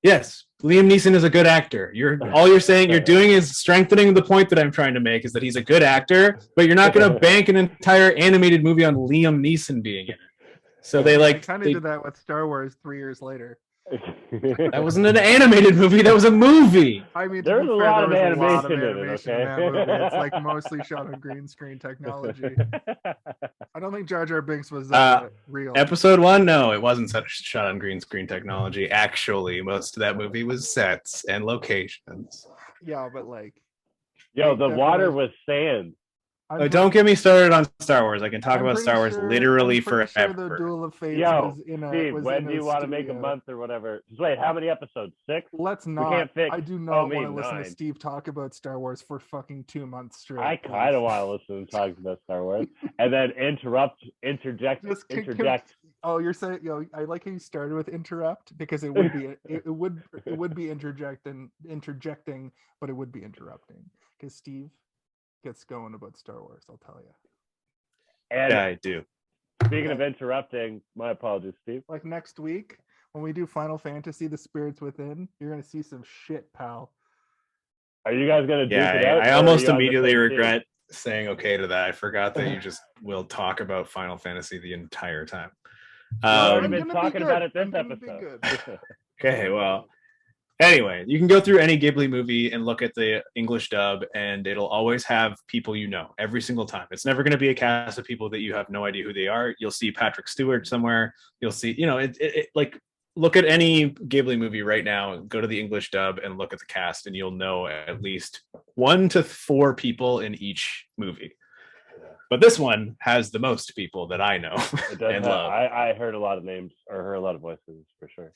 Yes, Liam Neeson is a good actor. All you're saying you're doing is strengthening the point that I'm trying to make, is that he's a good actor, but you're not going to bank an entire animated movie on Liam Neeson being in it. So they kind of did that with Star Wars 3 years later. That wasn't an animated movie. That was a movie. I mean, there was a lot of animation in it. Okay, in that movie. It's like mostly shot on green screen technology. I don't think Jar Jar Binks was real. Episode 1, no, it wasn't shot on green screen technology. Actually, most of that movie was sets and locations. Yeah, but like, the water was sand. Don't get me started on Star Wars. I can talk about Star Wars literally forever. Sure the Duel of Fates Steve, when do you want to make a month or whatever? Just wait, how many episodes? 6? Let's not. I do not want to listen to Steve talk about Star Wars for fucking 2 months straight. I kind of want to listen to talk about Star Wars and then interject. Oh, you're saying, I like how you started with interrupt, because it would be it would be interjecting, but it would be interrupting because Steve gets going about Star Wars, I'll tell you. And yeah, I do. Speaking of interrupting, my apologies, Steve. Like next week when we do Final Fantasy: The Spirits Within, you're gonna see some shit, pal. Are you guys gonna do it out? I almost immediately regret saying okay to that. I forgot that you just will talk about Final Fantasy the entire time. We've already been talking about it this episode. Okay, well. Anyway, you can go through any Ghibli movie and look at the English dub, and it'll always have people every single time. It's never going to be a cast of people that you have no idea who they are. You'll see Patrick Stewart somewhere. You'll see, like, look at any Ghibli movie right now, go to the English dub and look at the cast, and you'll know at least 1 to 4 people in each movie. But this one has the most people that I know and love. I heard a lot of names, or heard a lot of voices for sure.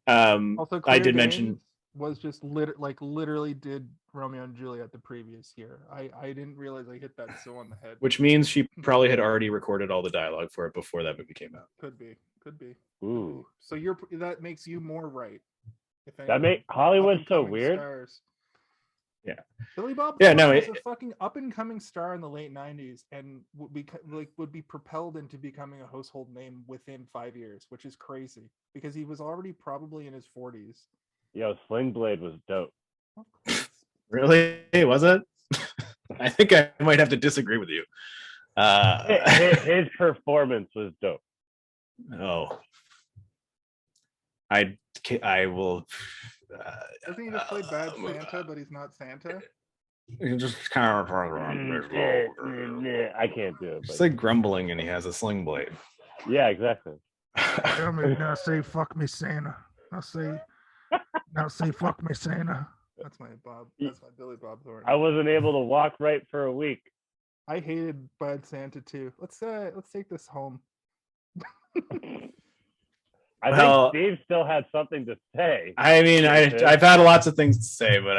Also, I did mention was just literally did Romeo and Juliet the previous year. I didn't realize I hit that so on the head. Which means she probably had already recorded all the dialogue for it before that movie came out. Could be. Ooh. So that makes you more right. Hollywood's so weird. Stars. Yeah. Billy Bob was a fucking up and coming star in the late 90s and would be propelled into becoming a household name within 5 years, which is crazy because he was already probably in his 40s. Yo, Sling Blade was dope. Really? Was it? I think I might have to disagree with you. His performance was dope. Oh. I will. Doesn't he just play bad Santa, but he's not Santa? You just kind of. I can't do it. It's like grumbling, and he has a sling blade. Yeah, exactly. Now say fuck me, Santa. Now say fuck me, Santa. That's my Billy Bob Thornton. I wasn't able to walk right for a week. I hated Bad Santa too. Let's take this home. I think Steve still had something to say. I mean, I've had lots of things to say, but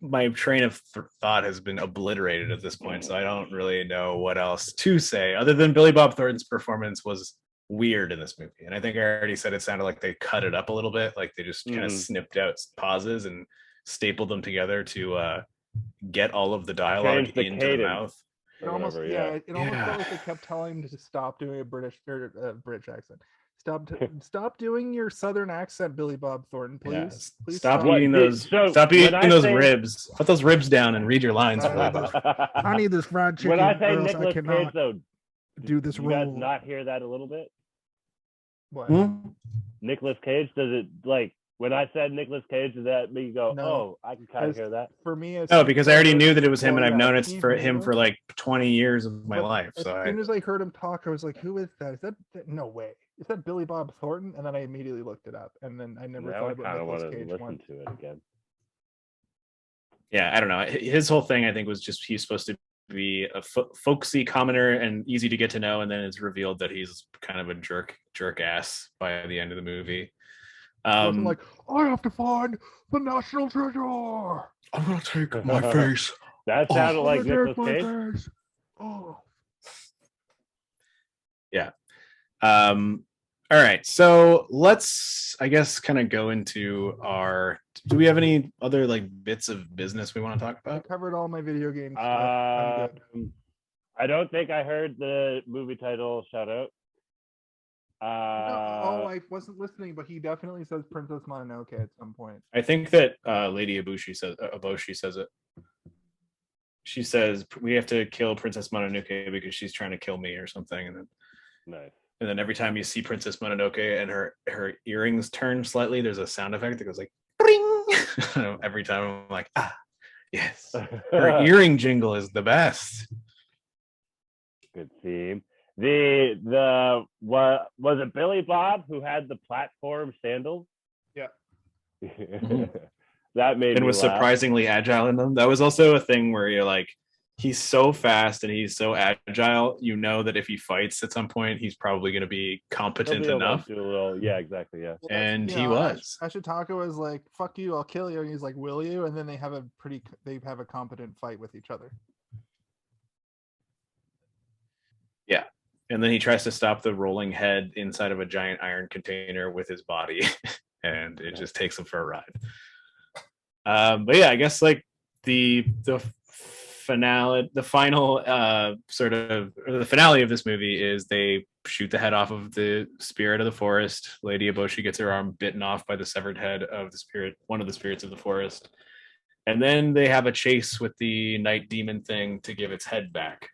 my train of thought has been obliterated at this point, so I don't really know what else to say other than Billy Bob Thornton's performance was weird in this movie, and I think I already said it sounded like they cut it up a little bit, like they just kind of snipped out pauses and stapled them together to get all of the dialogue into the mouth. It almost felt like they kept telling him to stop doing a British accent. Stop doing your southern accent, Billy Bob Thornton, please. Yeah. Please stop eating those ribs. Put those ribs down and read your lines. I need this fried chicken. When I say Nicolas Cage, though, do this role. You guys not hear that a little bit? What? Nicolas Cage, does it like when I said Nicolas Cage, does that make you go, no. oh, I can kind of hear that? For me, because I already knew that it was him, and I've known it's for him for like 20 years of my life. So as soon as I heard him talk, I was like, who is that? Is that no way? Is that Billy Bob Thornton? And then I immediately looked it up, and then I never thought about Nicolas Cage listen to it again. yeah, I don't know. His whole thing, I think, was just he's supposed to be a folksy commoner and easy to get to know, and then it's revealed that he's kind of a jerk ass by the end of the movie. It wasn't like, I have to find the national treasure. I'm gonna take my face. That sounded like I'm gonna Nicolas take Cage. my face. Oh. Yeah. All right, so let's, I guess, kind of go into our. Do we have any other like bits of business we want to talk I about? covered all my video games. I'm good. I don't think I heard the movie title shout out. I wasn't listening, but he definitely says Princess Mononoke at some point. I think that Lady Ibushi says it. She says we have to kill Princess Mononoke because she's trying to kill me or something, and then Nice. And then every time you see Princess Mononoke and her earrings turn slightly, there's a sound effect that goes like "Bring!" Every time I'm like, yes. Her earring jingle is the best. Good theme. The what was it Billy Bob who had the platform sandals? Yeah. That made and me was laugh. surprisingly agile in them. That was also a thing where you're like, he's so fast and he's so agile. You know that if he fights at some point, he's probably going to be competent enough. Do a little, yeah, exactly, yeah. Well, and he was. Ashitaka was like, "Fuck you, I'll kill you," and he's like, "Will you?" And then they have a competent fight with each other. Yeah. And then he tries to stop the rolling head inside of a giant iron container with his body, and it just takes him for a ride. But yeah, I guess like the finale, the final the finale of this movie is they shoot the head off of the spirit of the forest. Lady Eboshi gets her arm bitten off by the severed head of the spirit, one of the spirits of the forest. And then they have a chase with the night demon thing to give its head back,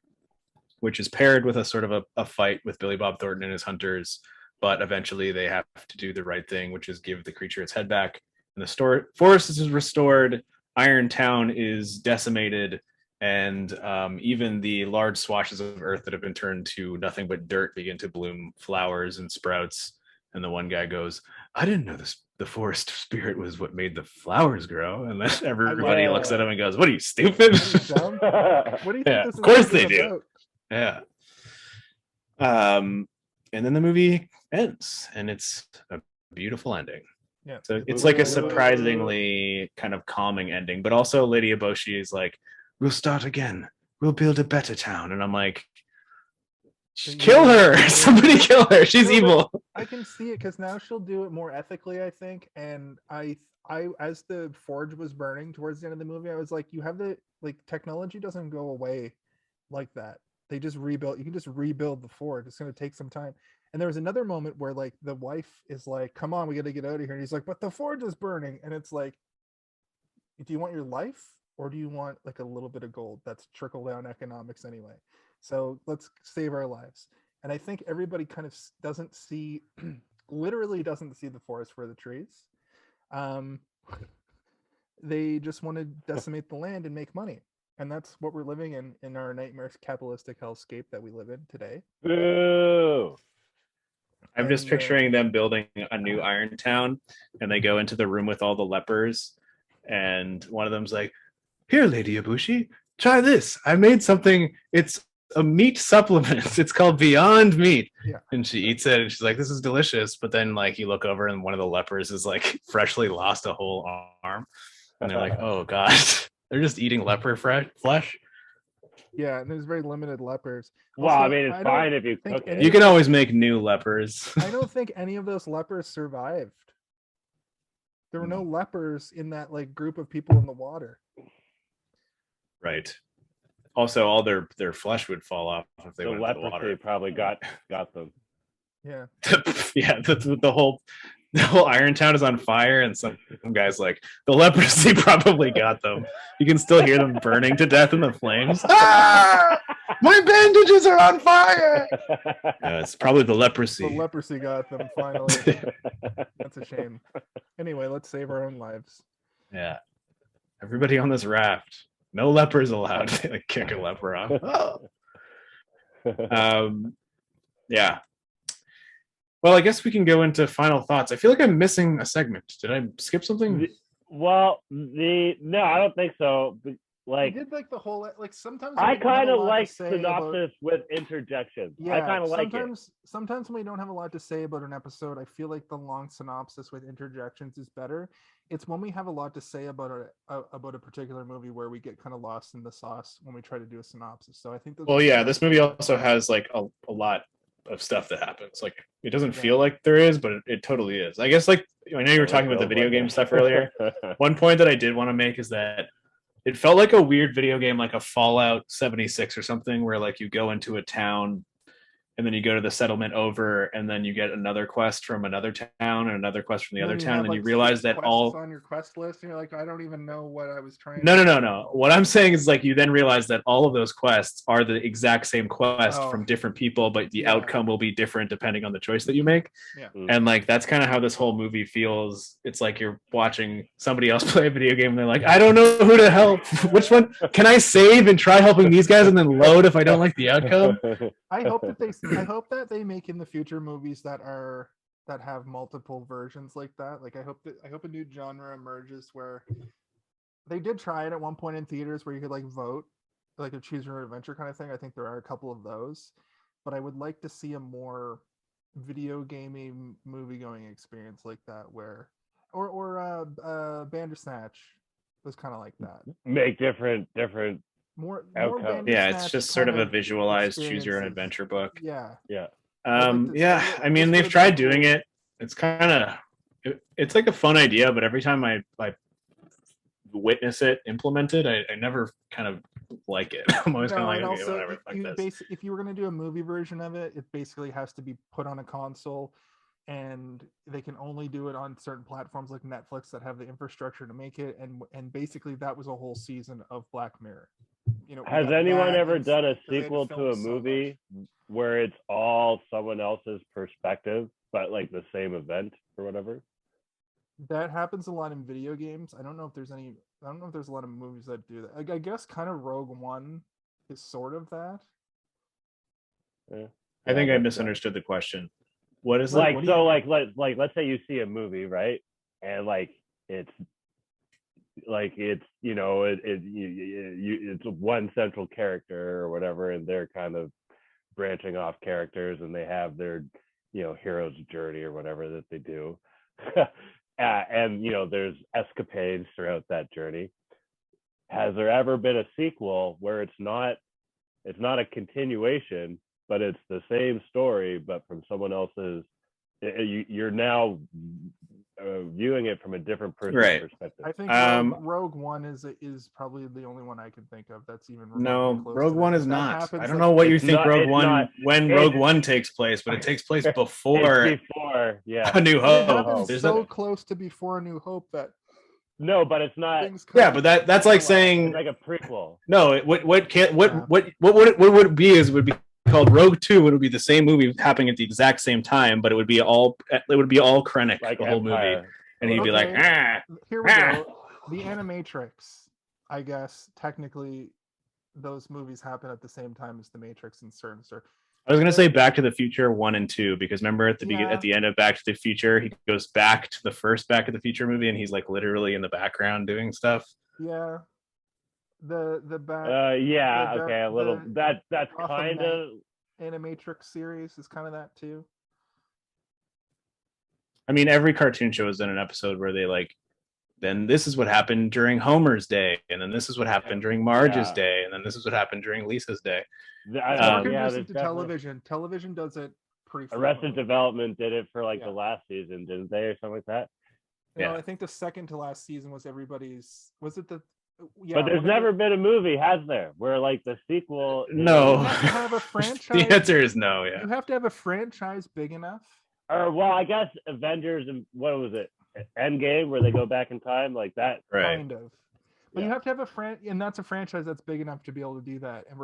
which is paired with a sort of a fight with Billy Bob Thornton and his hunters. But eventually they have to do the right thing, which is give the creature its head back. And the forest is restored. Iron Town is decimated. And even the large swatches of earth that have been turned to nothing but dirt begin to bloom flowers and sprouts. And the one guy goes, "I didn't know this. The forest spirit was what made the flowers grow." And then everybody looks at him and goes, "What are you, stupid?" What do you think Yeah, this is of course they about? do. Yeah. And then the movie ends, and it's a beautiful ending. Yeah. So it's like a surprisingly kind of calming ending, but also Lady Eboshi is like, "We'll start again. We'll build a better town." And I'm like, kill her. Somebody kill her. She's evil. I can see it because now she'll do it more ethically, I think. And I as the forge was burning towards the end of the movie, I was like, you have the technology doesn't go away like that. They just rebuild. You can just rebuild the forge. It's going to take some time. And there was another moment where like the wife is like, "Come on, we got to get out of here." And he's like, "But the forge is burning." And it's like, do you want your life or do you want like a little bit of gold? That's trickle down economics anyway. So let's save our lives. And I think everybody kind of doesn't see, literally doesn't see the forest for the trees. They just want to decimate the land and make money. And that's what we're living in our nightmare capitalistic hellscape that we live in today. Boo! I'm just picturing them building a new Iron Town, and they go into the room with all the lepers, and one of them's like, "Here, Lady Ibushi, try this. I made something. It's a meat supplement. It's called Beyond Meat." Yeah. And she eats it, and she's like, "This is delicious." But then, like, you look over, and one of the lepers is like freshly lost a whole arm, and they're like, "Oh God, they're just eating leper flesh." Yeah, and there's very limited lepers. Well, Also, I mean, it's fine if you cook it. You can always make new lepers. I don't think any of those lepers survived. There were no lepers in that like group of people in the water. Right. Also, all their flesh would fall off if they went into the water. They probably got them. Yeah. Yeah, the whole Iron Town is on fire, and some guy's like, "The leprosy probably got them." You can still hear them burning to death in the flames. "Ah! My bandages are on fire!" It's probably the leprosy. The leprosy got them finally. That's a shame. Anyway, let's save our own lives. Yeah. Everybody on this raft. No lepers allowed. They like kick a leper off. Yeah. Well, I guess we can go into final thoughts. I feel like I'm missing a segment. Did I skip something? Well, no, I don't think so. I Like, did like the whole like sometimes I we don't have kind a of lot to like say about- synopsis with interjections. Yeah, I kind of like it. Sometimes when we don't have a lot to say about an episode, I feel like the long synopsis with interjections is better. It's when we have a lot to say about a particular movie where we get kind of lost in the sauce when we try to do a synopsis. So I think those. Well, yeah, this movie also has like a lot of stuff that happens. Like it doesn't feel like there is, but it totally is. I guess like I know you were talking about the video game stuff earlier. One point that I did want to make is that it felt like a weird video game, like a Fallout 76 or something, where like you go into a town and then you go to the settlement over, and then you get another quest from another town and another quest from the other town, and then you realize that all on your quest list, and you're like, I don't even know what I was trying. No. What I'm saying is like you then realize that all of those quests are the exact same quest from different people, but the outcome will be different depending on the choice that you make. Yeah. And like that's kind of how this whole movie feels. It's like you're watching somebody else play a video game and they're like, I don't know who to help. Which one can I save and try helping these guys and then load if I don't like the outcome? I hope that they make in the future movies that have multiple versions like that. Like I hope a new genre emerges where they did try it at one point in theaters where you could like vote, like a choose your adventure kind of thing. I think there are a couple of those, but I would like to see a more video gaming movie going experience like that where or Bandersnatch was kind of like that. Make different More yeah, it's just sort of a visualized choose your own adventure book. Yeah. I mean they've tried doing it. It's kind of it's like a fun idea, but every time I witness it implemented, I never kind of like it. I'm always kind of like, okay, whatever. If you were going to do a movie version of it, it basically has to be put on a console, and they can only do it on certain platforms like Netflix that have the infrastructure to make it. And basically that was a whole season of Black Mirror. You know, has anyone ever done a sequel to a movie where it's all someone else's perspective, but like the same event or whatever? That happens a lot in video games. I don't know if there's a lot of movies that do that. Like, I guess kind of Rogue One is sort of that. Yeah. I think I misunderstood the question. What is like so like let's say you see a movie, right? And like it's you know it's one central character or whatever, and they're kind of branching off characters, and they have their hero's journey or whatever that they do. And there's escapades throughout that journey. Has there ever been a sequel where it's not a continuation, but it's the same story but from someone else's? You're now viewing it from a different person's perspective. I think Rogue One is probably the only one I can think of that's even Rogue One is not. I don't know what you think Rogue One takes place, but it takes place before A New Hope. It's so close to before A New Hope that no, but it's not. Yeah, but that's like saying it's like a prequel. No, what would it be is it would be called Rogue 2. It would be the same movie happening at the exact same time, but it would be all Krennic, like the whole movie, and he'd be like, Here we go. The Animatrix. I guess technically, those movies happen at the same time as the Matrix in certain. I was gonna say Back to the Future 1 and 2 because remember at the end of Back to the Future, he goes back to the first Back to the Future movie, and he's like literally in the background doing stuff. Yeah. The back. Okay, a little. That's kind of Animatrix series is kind of that too. I mean, every cartoon show has done an episode where they like, then this is what happened during Homer's day, and then this is what happened during Marge's day, and then this is what happened during Lisa's day. Television. Television does it pretty. Arrested Development did it for like the last season, didn't they, or something like that? No, I think the second to last season was everybody's. Was it the? Yeah, but there's never been a movie, has there, where like the sequel? No. You have to have a franchise. The answer is no. Yeah. You have to have a franchise big enough. Or well, I guess Avengers and what was it? Endgame, where they go back in time, like that. Right. Kind of. But you have to have and that's a franchise that's big enough to be able to do that. And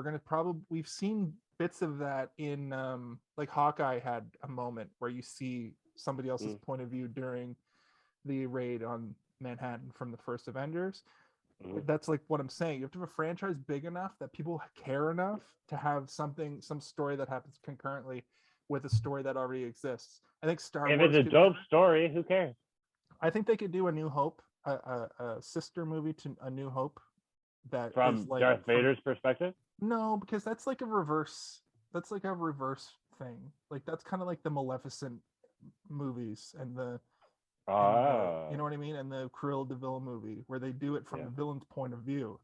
we've seen bits of that in like Hawkeye had a moment where you see somebody else's point of view during the raid on Manhattan from the first Avengers. That's like what I'm saying. You have to have a franchise big enough that people care enough to have some story that happens concurrently with a story that already exists. I think Star Wars. If it's a dope story, who cares? I think they could do A New Hope. a sister movie to A New Hope that From is like Darth Vader's perspective? no, because that's like a reverse. That's like a reverse thing. Like that's kind of like the Maleficent movies and the Oh. you know what I mean, and the Cruella de Vil movie where they do it from the villain's point of view.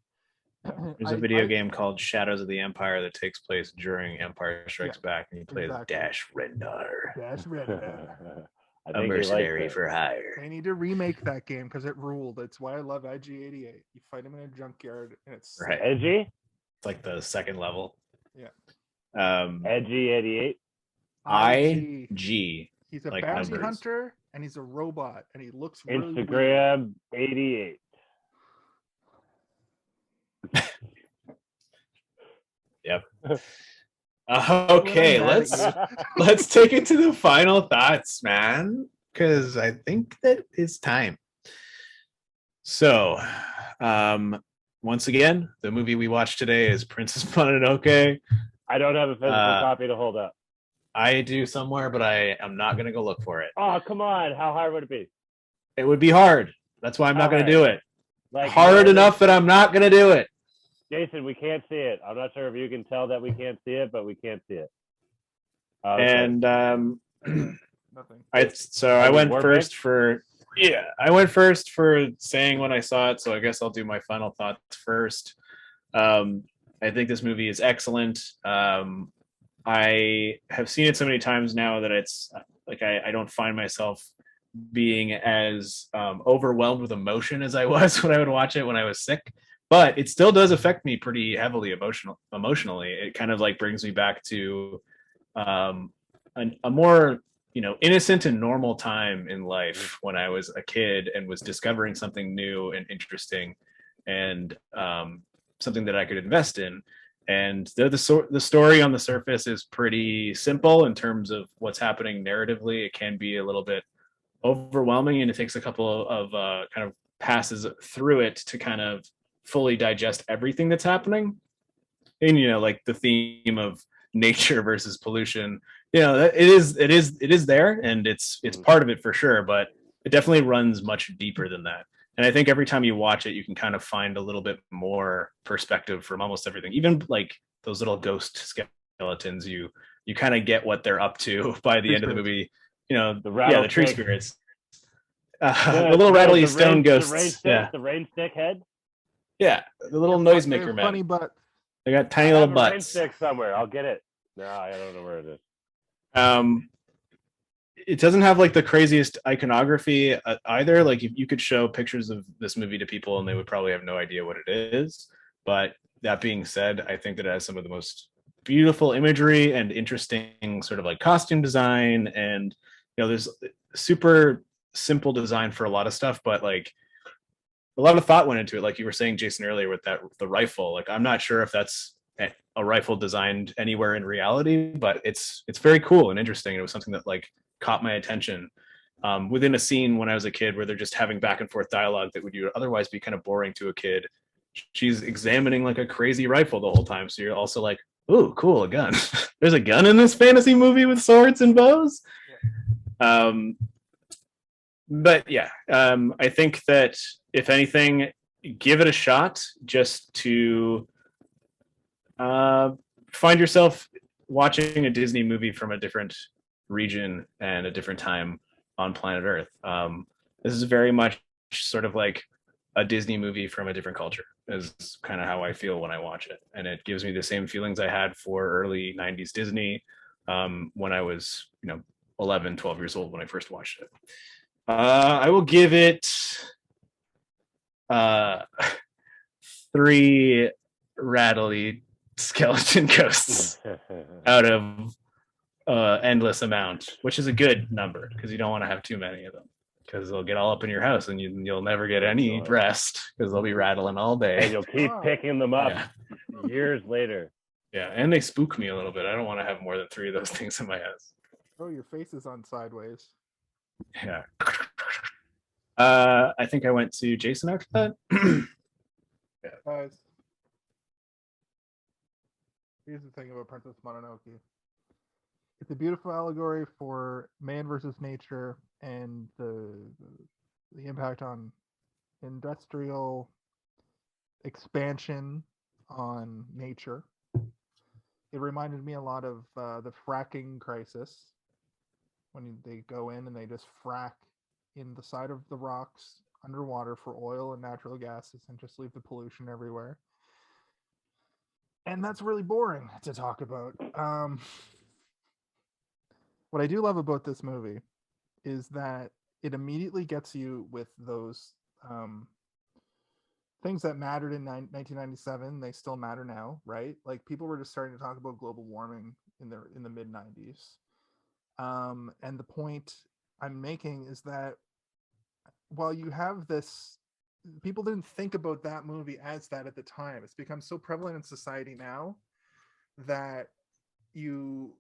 There's a video game called Shadows of the Empire that takes place during Empire Strikes Back, and you play as Dash Rendar, Dash Rendar. I a think mercenary for hire. They need to remake that game because it ruled. That's why I love IG-88. You fight him in a junkyard, and it's Right. Edgy? It's like the second level. Yeah. Edgy 88. IG. He's a like bounty numbers. hunter, and he's a robot, and he looks really Instagram 88. Yep. Okay, let's take it to the final thoughts, man, because I think that it's time. So, once again, the movie we watched today is Princess Mononoke. I don't have a physical copy to hold up. I do somewhere, but I am not going to go look for it. Oh, come on. How hard would it be? It would be hard. That's why I'm not going to do it. Like, hard enough that I'm not going to do it. Jason, we can't see it. I'm not sure if you can tell that we can't see it, but we can't see it. And nothing. I went first for saying when I saw it, so I guess I'll do my final thoughts first. I think this movie is excellent. I have seen it so many times now that it's like I don't find myself being as overwhelmed with emotion as I was when I would watch it when I was sick. But it still does affect me pretty heavily emotionally. It kind of like brings me back to a more innocent and normal time in life when I was a kid and was discovering something new and interesting and something that I could invest in. And the story on the surface is pretty simple in terms of what's happening narratively. It can be a little bit overwhelming, and it takes a couple of kind of passes through it to kind of fully digest everything that's happening. And like the theme of nature versus pollution, it is there, and it's part of it for sure, but it definitely runs much deeper than that. And I think every time you watch it, you can kind of find a little bit more perspective from almost everything. Even like those little ghost skeletons, you kind of get what they're up to by the end of the movie. The tree spirits, the little rattly stone ghosts, the rain stick head. Yeah, the little noisemaker man. Funny butt. They got tiny little butts. Rain stick somewhere. I'll get it. No, I don't know where it is. It doesn't have like the craziest iconography either. Like you could show pictures of this movie to people and they would probably have no idea what it is. But that being said, I think that it has some of the most beautiful imagery and interesting sort of like costume design. And, there's super simple design for a lot of stuff, but like a lot of thought went into it. Like you were saying, Jason, earlier with the rifle, like I'm not sure if that's a rifle designed anywhere in reality, but it's very cool and interesting. It was something that like caught my attention within a scene when I was a kid where they're just having back and forth dialogue that would otherwise be kind of boring to a kid. She's examining like a crazy rifle the whole time. So you're also like, ooh, cool, a gun. There's a gun in this fantasy movie with swords and bows. Yeah. But yeah, I think that if anything, give it a shot just to find yourself watching a Disney movie from a different region and a different time on planet Earth. This is very much sort of like a Disney movie from a different culture is kind of how I feel when I watch it. And it gives me the same feelings I had for early 90s Disney when I was, 11, 12 years old when I first watched it. I will give it 3 rattly skeleton ghosts out of endless amount, which is a good number because you don't want to have too many of them because they'll get all up in your house and you'll never get any rest because they'll be rattling all day. And you'll keep picking them up years later. Yeah, and they spook me a little bit. I don't want to have more than 3 of those things in my house. Oh, your face is on sideways. Yeah. I think I went to Jason after that. Yeah. Guys, here's the thing about Princess Mononoke. It's a beautiful allegory for man versus nature and the impact on industrial expansion on nature. It reminded me a lot of the fracking crisis, when they go in and they just frack in the side of the rocks underwater for oil and natural gases and just leave the pollution everywhere. And that's really boring to talk about. What I do love about this movie is that it immediately gets you with those things that mattered in 1997. They still matter now, right? Like, people were just starting to talk about global warming in the mid 90s. And the point I'm making is that while you have this, people didn't think about that movie as that at the time. It's become so prevalent in society now that you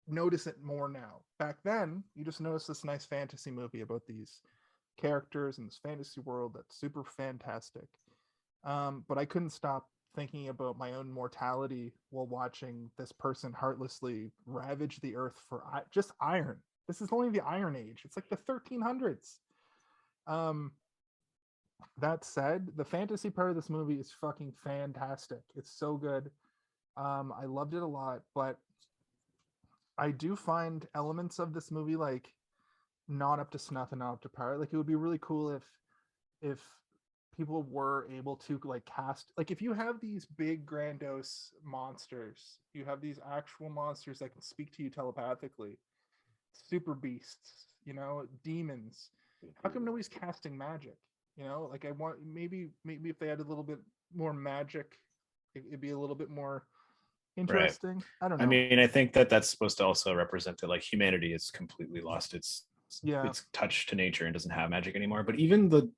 notice it more now. Back then, you just noticed this nice fantasy movie about these characters in this fantasy world that's super fantastic. But I couldn't stop thinking about my own mortality while watching this person heartlessly ravage the earth for just iron. This is only the Iron Age. It's like the 1300s. That said, the fantasy part of this movie is fucking fantastic. It's so good. I loved it a lot, but I do find elements of this movie like not up to snuff and not up to par. Like, it would be really cool if people were able to like cast, like, if you have these big grandiose monsters, you have these actual monsters that can speak to you telepathically, super beasts, demons. How come nobody's casting magic? Like, I want maybe if they had a little bit more magic, it'd be a little bit more interesting. Right. I don't know. I mean, I think that's supposed to also represent that, like, humanity has completely lost its touch to nature and doesn't have magic anymore. But even the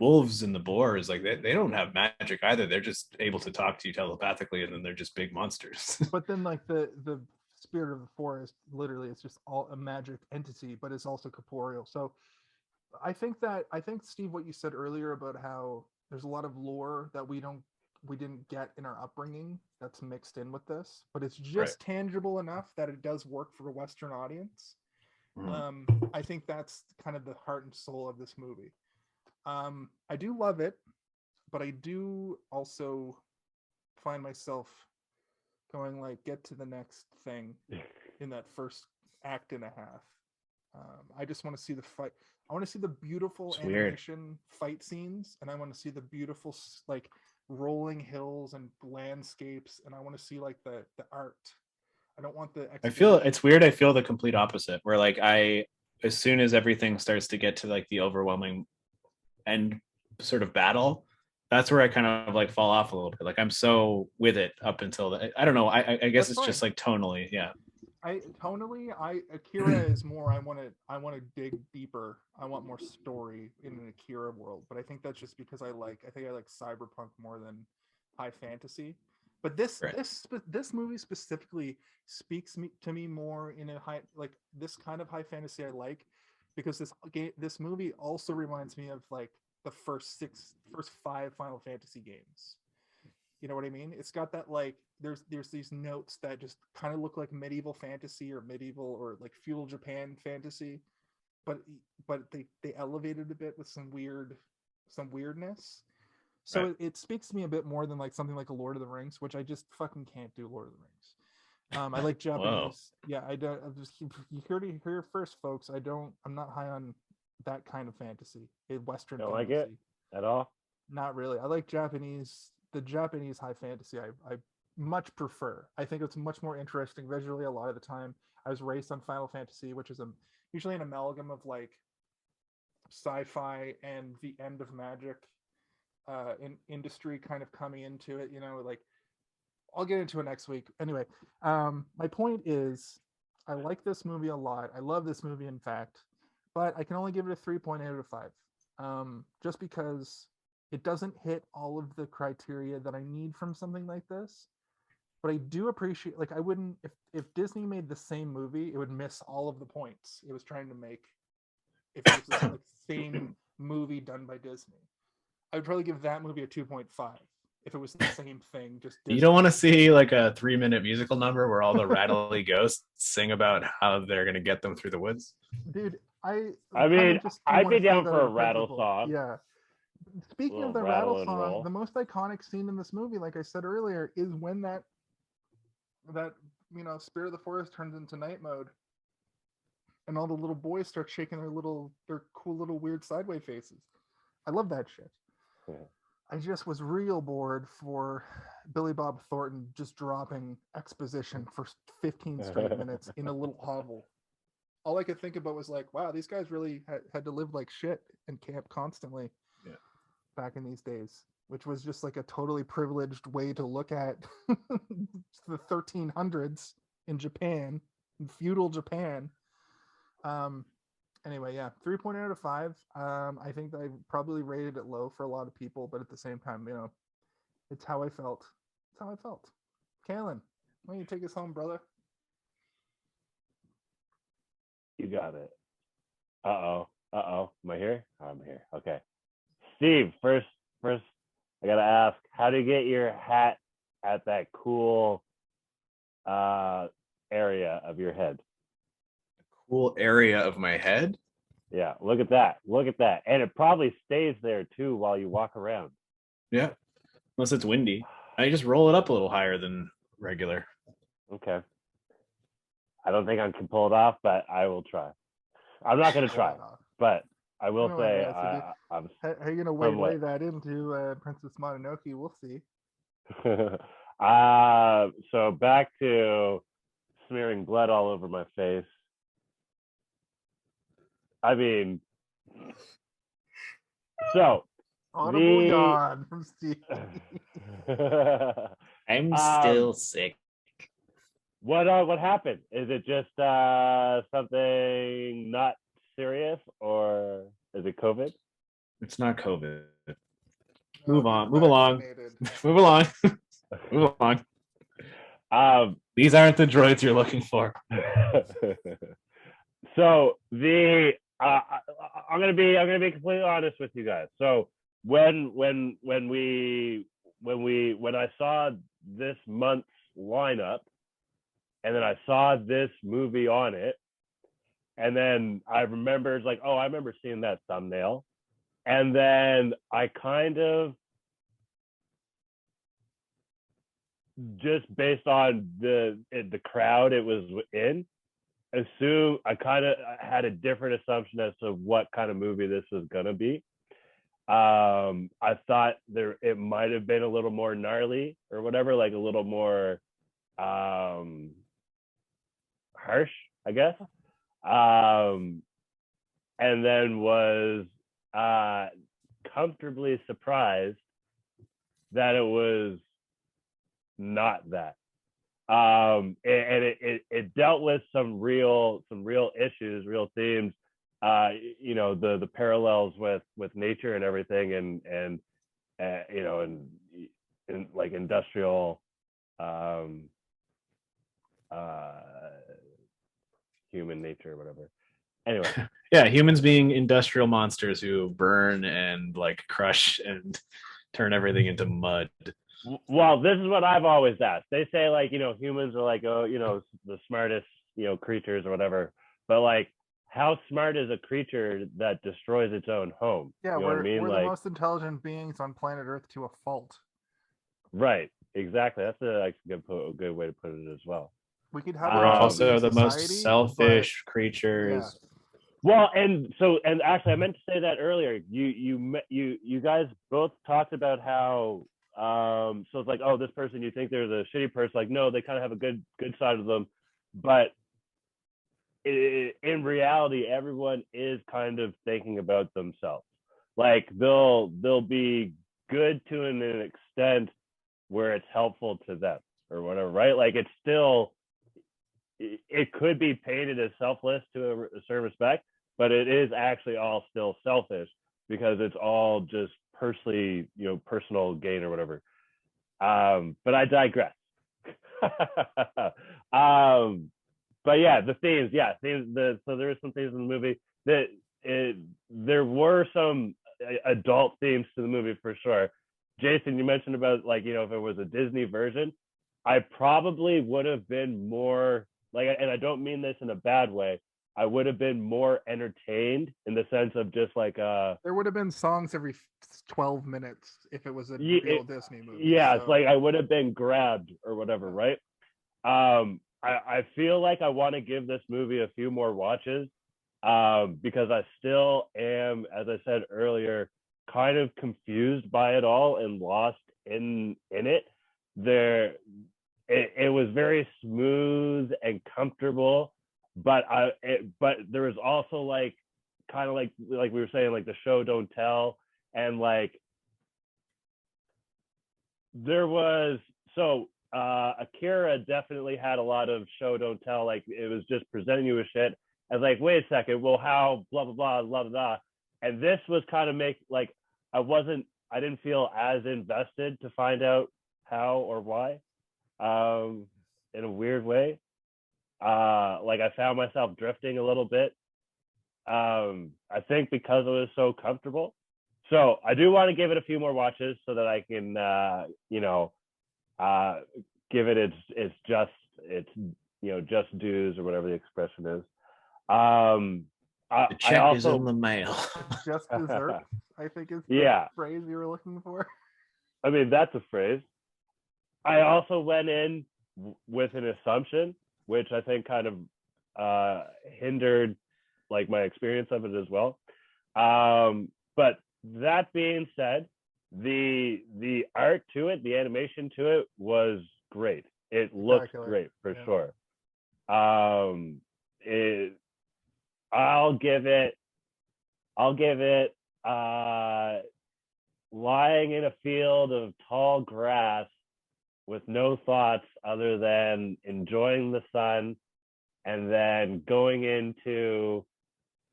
wolves and the boars, like, they don't have magic either. They're just able to talk to you telepathically, and then they're just big monsters. But then, like, the spirit of the forest, literally, it's just all a magic entity, but it's also corporeal. So I think Steve, what you said earlier about how there's a lot of lore that we didn't get in our upbringing that's mixed in with this, but it's just tangible enough that it does work for a Western audience. I think that's kind of the heart and soul of this movie. I do love it, but I do also find myself going like, get to the next thing in that first act and a half. I just want to see the fight. I want to see the beautiful animation fight scenes, and I want to see the beautiful like rolling hills and landscapes, and I want to see like the art. I don't want the. I feel it's weird. I feel the complete opposite, where like as soon as everything starts to get to like the overwhelming end sort of battle, that's where I kind of like fall off a little bit. Like, I'm so with it up until I don't know. I guess that's it's fine. Just like tonally, yeah. Akira is more. I want to dig deeper. I want more story in an Akira world, but I think that's just because I like cyberpunk more than high fantasy. But this movie specifically speaks to me more in a high, like, this kind of high fantasy I like, because this movie also reminds me of like the first 5 Final Fantasy games. You know what I mean? It's got that, like, there's these notes that just kind of look like medieval fantasy or like feudal Japan fantasy, but they elevated a bit with some weirdness. So it speaks to me a bit more than like something like a Lord of the Rings, which I just fucking can't do Lord of the Rings. I like Japanese. Yeah, I don't. You heard it here first, folks. I'm not high on that kind of fantasy. Western. Don't fantasy. Like it at all? Not really. I like Japanese. The Japanese high fantasy I much prefer. I think it's much more interesting visually a lot of the time. I was raised on Final Fantasy, which is usually an amalgam of like sci-fi and the end of magic in industry kind of coming into it, like, I'll get into it next week. Anyway, my point is, I like this movie a lot. I love this movie, in fact, but I can only give it a 3.8 out of 5. Just because it doesn't hit all of the criteria that I need from something like this. But I do appreciate, like, I wouldn't, if Disney made the same movie, it would miss all of the points it was trying to make if it was the same movie done by Disney. I would probably give that movie a 2.5 if it was the same thing. Just Disney. You don't want to see like a 3-minute musical number where all the rattly ghosts sing about how they're going to get them through the woods? Dude, I kinda mean, just I'd wanna be say down that for a in rattle principle. song. Yeah. Speaking of Little the rattle rattle and song, roll. the most iconic scene in this movie, like I said earlier, is when that spirit of the forest turns into night mode, and all the little boys start shaking their cool little weird sideways faces. I love that shit. Yeah. I just was real bored for Billy Bob Thornton just dropping exposition for 15 straight minutes in a little hovel. All I could think about was like, wow, these guys really had to live like shit and camp constantly back in these days, which was just like a totally privileged way to look at the 1300s in Japan, in feudal Japan. Anyway, yeah, 3.8 out of 5. I think I probably rated it low for a lot of people, but at the same time, it's how I felt. It's how I felt. Kalen, why don't you take us home, brother? You got it. Am I here? I'm here. Okay. Steve, first, I gotta ask, how do you get your hat at that cool area of your head? Cool area of my head. Yeah, look at that. And it probably stays there too while you walk around. Yeah, unless it's windy. I just roll it up a little higher than regular. Okay. I don't think I can pull it off, but I will try. I'm not going to try, but I will say I'm. How are you going to waylay that into Princess Mononoke? We'll see. So back to smearing blood all over my face. I mean, so audible yawn from Steve. I'm still sick. What happened? Is it just something not serious, or is it COVID? It's not COVID. No, Move along. Move along. These aren't the droids you're looking for. So I'm gonna be completely honest with you guys. So when I saw this month's lineup, and then I saw this movie on it, and then I remembered like, oh, I remember seeing that thumbnail, and then I kind of just based on the crowd it was in, I kind of had a different assumption as to what kind of movie this was gonna be. I thought it might have been a little more gnarly or whatever, like a little more harsh, I guess. And then was comfortably surprised that it was not that. And it dealt with some real issues, real themes, the parallels with nature and everything, and like industrial human nature or whatever. Anyway. Yeah, humans being industrial monsters who burn and like crush and turn everything into mud. Well, this is what I've always asked. They say like, humans are like, the smartest, creatures or whatever. But like, how smart is a creature that destroys its own home? Yeah, you know what I mean? We're like, the most intelligent beings on planet Earth to a fault. Right. Exactly. That's a good way to put it as well. We could have we're also the most selfish creatures. Yeah. Well, and actually, I meant to say that earlier. You guys both talked about how so it's like, oh, this person, you think they're the shitty person. Like, no, they kind of have a good side of them, but in reality, everyone is kind of thinking about themselves. Like they'll be good to an extent where it's helpful to them or whatever, right? Like it's still, it could be painted as selfless to a certain respect, but it is actually all still selfish because it's all just personal gain or whatever. But I digress. But yeah, the themes. So there are some themes in the movie that there were some adult themes to the movie for sure. Jason, you mentioned about like, if it was a Disney version, I probably would have been more like, and I don't mean this in a bad way, I would have been more entertained in the sense of just like there would have been songs every 12 minutes if it was a real Disney movie. Yeah, so. it's like I would have been grabbed or whatever, right? I feel like I want to give this movie a few more watches because I still am, as I said earlier, kind of confused by it all and lost in it. It was very smooth and comfortable, but there was also like kind of like we were saying, like the show don't tell, and like there was Akira definitely had a lot of show don't tell, like it was just presenting you with shit. I was like, wait a second, well how blah blah blah blah blah, and this was kind of like I didn't feel as invested to find out how or why, in a weird way. Like I found myself drifting a little bit. I think because it was so comfortable. So I do want to give it a few more watches so that I can, give it its just dues or whatever the expression is. The check is in the mail. Just dessert, I think is the phrase you were looking for. I mean, that's a phrase. I also went in with an assumption, which I think kind of hindered like my experience of it as well. But that being said, the art to it, the animation to it was great. It looks great for sure. I'll give it lying in a field of tall grass with no thoughts other than enjoying the sun, and then going into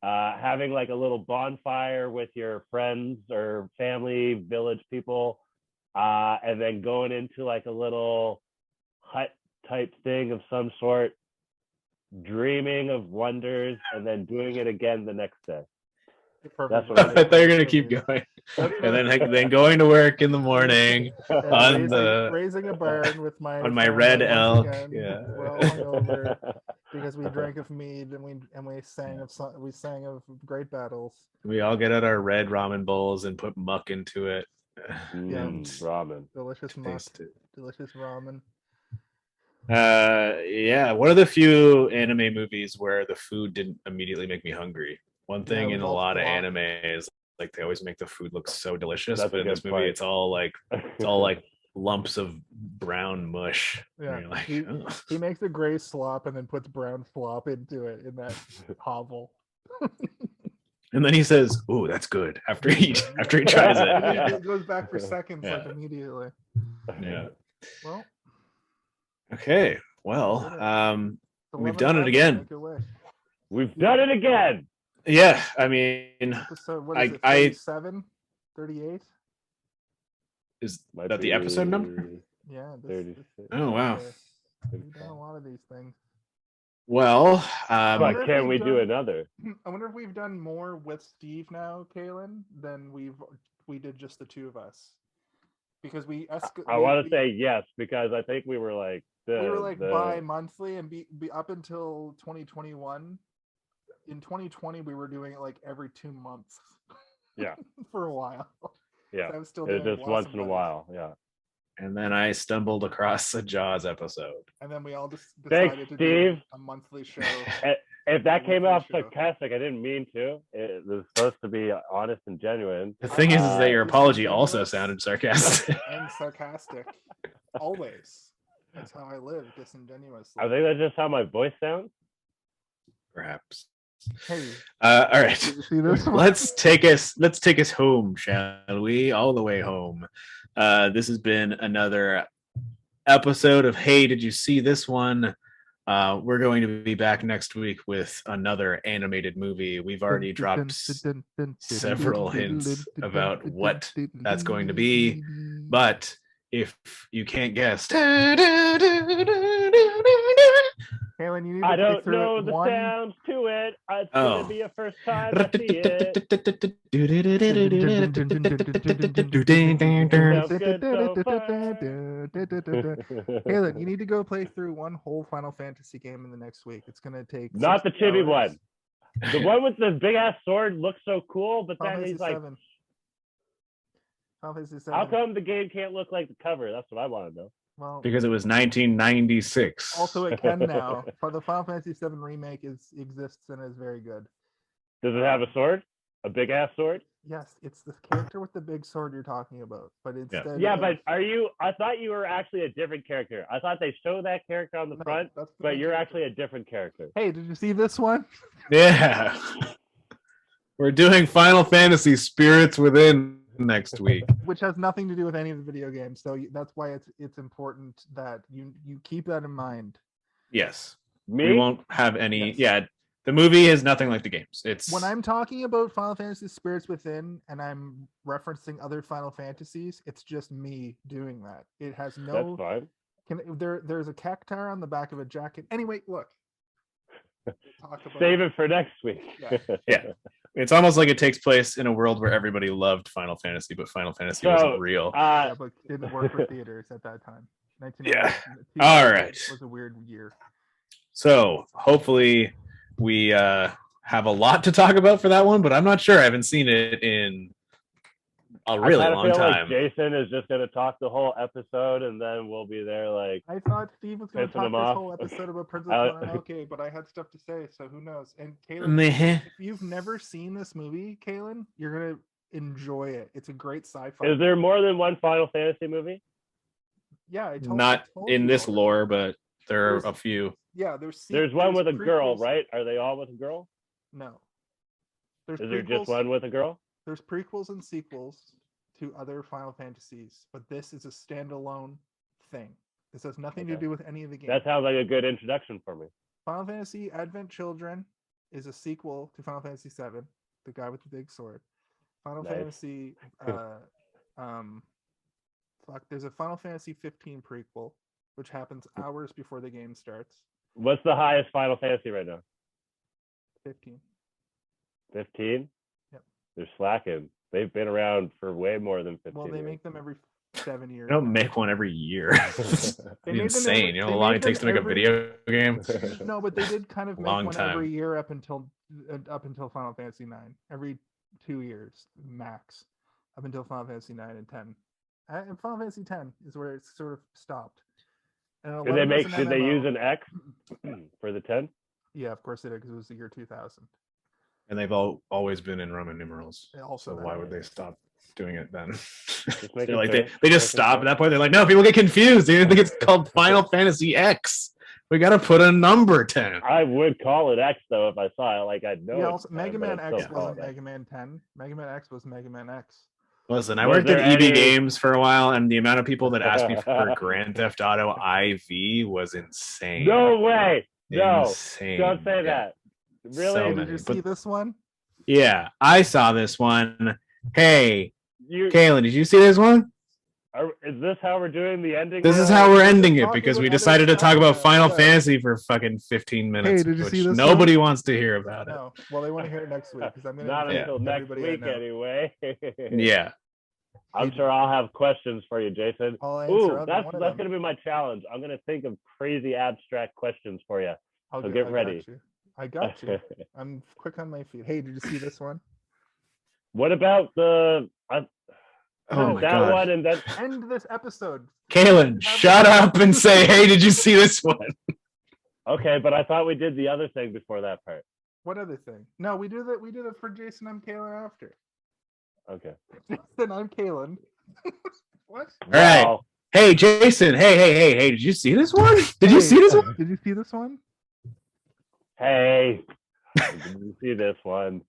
having like a little bonfire with your friends or family, village people, and then going into like a little hut type thing of some sort, dreaming of wonders, and then doing it again the next day. That's what I thought you were gonna keep going, and then going to work in the morning on raising a barn with my red elk. Yeah, we're all hungover because we drank of mead and we sang of great battles. We all get out our red ramen bowls and put muck into it. Ramen, delicious muck, delicious ramen. One of the few anime movies where the food didn't immediately make me hungry. One thing in a lot of anime is like they always make the food look so delicious, but in this movie it's all like lumps of brown mush. Yeah, like, he makes a gray slop and then puts brown slop into it in that hovel. And then he says, "Ooh, that's good." After he tries it, it goes back for seconds, like immediately. Yeah. Well. Okay. Well, we've done it again. We've done it again. Yeah, I mean, so what is it, 37, 38? Is that the episode number? Yeah. Oh, wow. We've done a lot of these things. Well, but can we do another? I wonder if we've done more with Steve now, Kaylin, than we did just the two of us. Because I want to say yes, because I think we were like bi-monthly and be up until 2021. In 2020 we were doing it like every 2 months. Yeah. For a while. Yeah. I was still doing just once in a while. Yeah. And then I stumbled across a Jaws episode. And then we all just decided to do a monthly show. If that came off sarcastic, I didn't mean to. It was supposed to be honest and genuine. The thing is that your apology also sounded sarcastic. And sarcastic. Always. That's how I live, disingenuously. I think that's just how my voice sounds. Perhaps. Hey. All right. Let's take us home, shall we? All the way home. This has been another episode of Hey, Did You See This One? We're going to be back next week with another animated movie. We've already dropped several hints about what that's going to be, but if you can't guess, Kaylin, you need to I don't know the sounds to it. It's gonna be a first time I see it. Kaylin, you need to go play through one whole Final Fantasy game in the next week. It's gonna take not the chibi one. The one with the big ass sword looks so cool, but Final then Fantasy he's like, VII. Final Fantasy VII. how come the game can't look like the cover? That's what I want to know. Well, Because it was 1996. also it can now. For the Final Fantasy VII remake exists and is very good. Does it have a sword? A big ass sword? Yes, it's the character with the big sword you're talking about, but instead. Yeah, of- but I thought you were actually a different character. I thought they showed that character on the No, front, that's the but main you're character. actually a different character. Hey, did you see this one? Yeah. We're doing Final Fantasy Spirits Within next week. Which has nothing to do with any of the video games, so that's why it's important that you keep that in mind. Yes. Me? We won't have any. Yes. Yeah. The movie is nothing like the games. It's When I'm talking about Final Fantasy Spirits Within and I'm referencing other Final Fantasies, it's just me doing that. It has That's no. fine. There's a cactar on the back of a jacket. Anyway, look. We'll talk about Save it for next week. Yeah. Yeah. It's almost like it takes place in a world where everybody loved Final Fantasy, but Final Fantasy So, wasn't real. Yeah, but didn't work for theaters at that time. Yeah. 1990 All right. was a weird year. So hopefully we have a lot to talk about for that one, but I'm not sure. I haven't seen it in a really I kinda long feel time. Like Jason is just going to talk the whole episode, and then we'll be there like. I thought Steve was going to Pissing talk him this off. whole episode about Princess I- Mononoke, but I had stuff to say, so who knows? And Kaylin, Meh. if you've never seen this movie, Kaylin, you're going to enjoy it. It's a great sci-fi. Is there more than one Final Fantasy movie? Yeah, I told Not told in you this already. lore, but there are There's- a few. Yeah, There's one with a girl, prequels- right? Are they all with a girl? No. There's Is there just prequels- one with a girl? There's prequels and sequels to other Final Fantasies, but this is a standalone thing. This has nothing to Okay. do with any of the games. That sounds like a good introduction for me. Final Fantasy Advent Children is a sequel to Final Fantasy VII, the guy with the big sword. Final Nice. Fantasy, there's a Final Fantasy 15 prequel, which happens hours before the game starts. What's the highest Final Fantasy right now? 15. 15? Yep. They're slacking. They've been around for way more than 15 Well, they years. make them every 7 years. They don't now. make one every year. It's They made them insane. every- You know they how long made it takes to them make a video game? No, but they did kind of make Long one time. every year up until Final Fantasy 9. Every 2 years max, up until Final Fantasy 9 and 10. And Final Fantasy 10 is where it sort of stopped. And Did they 11 was an Did they MMO. use an X for the 10? Yeah, of course they did, because it was the year 2000. And they've always been in Roman numerals. Also, So that. why would they stop doing it then? making They're like sure. they just Making stop sure. at that point. They're like, no, people get confused. They didn't think it's called Final Fantasy X. We got to put a number 10. I would call it X though if I saw it. Like I'd know. Yeah, it's also, 10, Mega but Man I'd still X call wasn't it X. Mega Man 10. Mega Man X was Mega Man X. Listen, I Was worked at there EB any- Games for a while, and the amount of people that asked me for Grand Theft Auto IV was insane. No way. No. Insane. Don't say Yeah. that. Really? So Hey, many, did you but- see this one? Yeah, I saw this one. Hey, You, Kaylin, did you see this one? is this how we're doing the ending? This is now? how we're we're ending it talking because we about other decided to stuff talk about now, Final yeah. Fantasy for fucking 15 minutes, did you which see this nobody wants to hear about No. Well, they want to hear it next week because I'm going Not to until next everybody I week know. anyway. it. Yeah. I'm sure I'll have questions for you, Jason. I'll answer Ooh, every that's one of that's them. gonna be my challenge. I'm gonna think of crazy abstract questions for you. I'll so get- get I got ready. you. I got you. I'm quick on my feet. Hey, did you see this one? What about the Oh my that god. one and then End this episode. Kaylin, shut up and say, hey, did you see this one? okay, but I thought we did the other thing before that part. What other thing? No, we do that. We did it for Jason. I'm Kaylin after. Okay. Jason, I'm Kaylin. What? All right. Well, Hey, Jason. Hey, did you see this one? Did you Hey, see this one? Did you see this one? hey, did you see this one?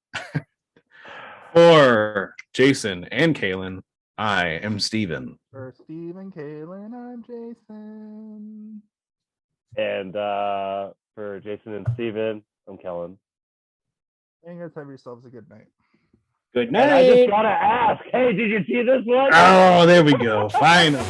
For Jason and Kaylin, I am Steven. For Steve and Kaylin, I'm Jason. And for Jason and Steven, I'm Kellen. And you guys have yourselves a good night. Good And I just night. gotta ask, hey, did you see this one? Oh, there we go. Finally.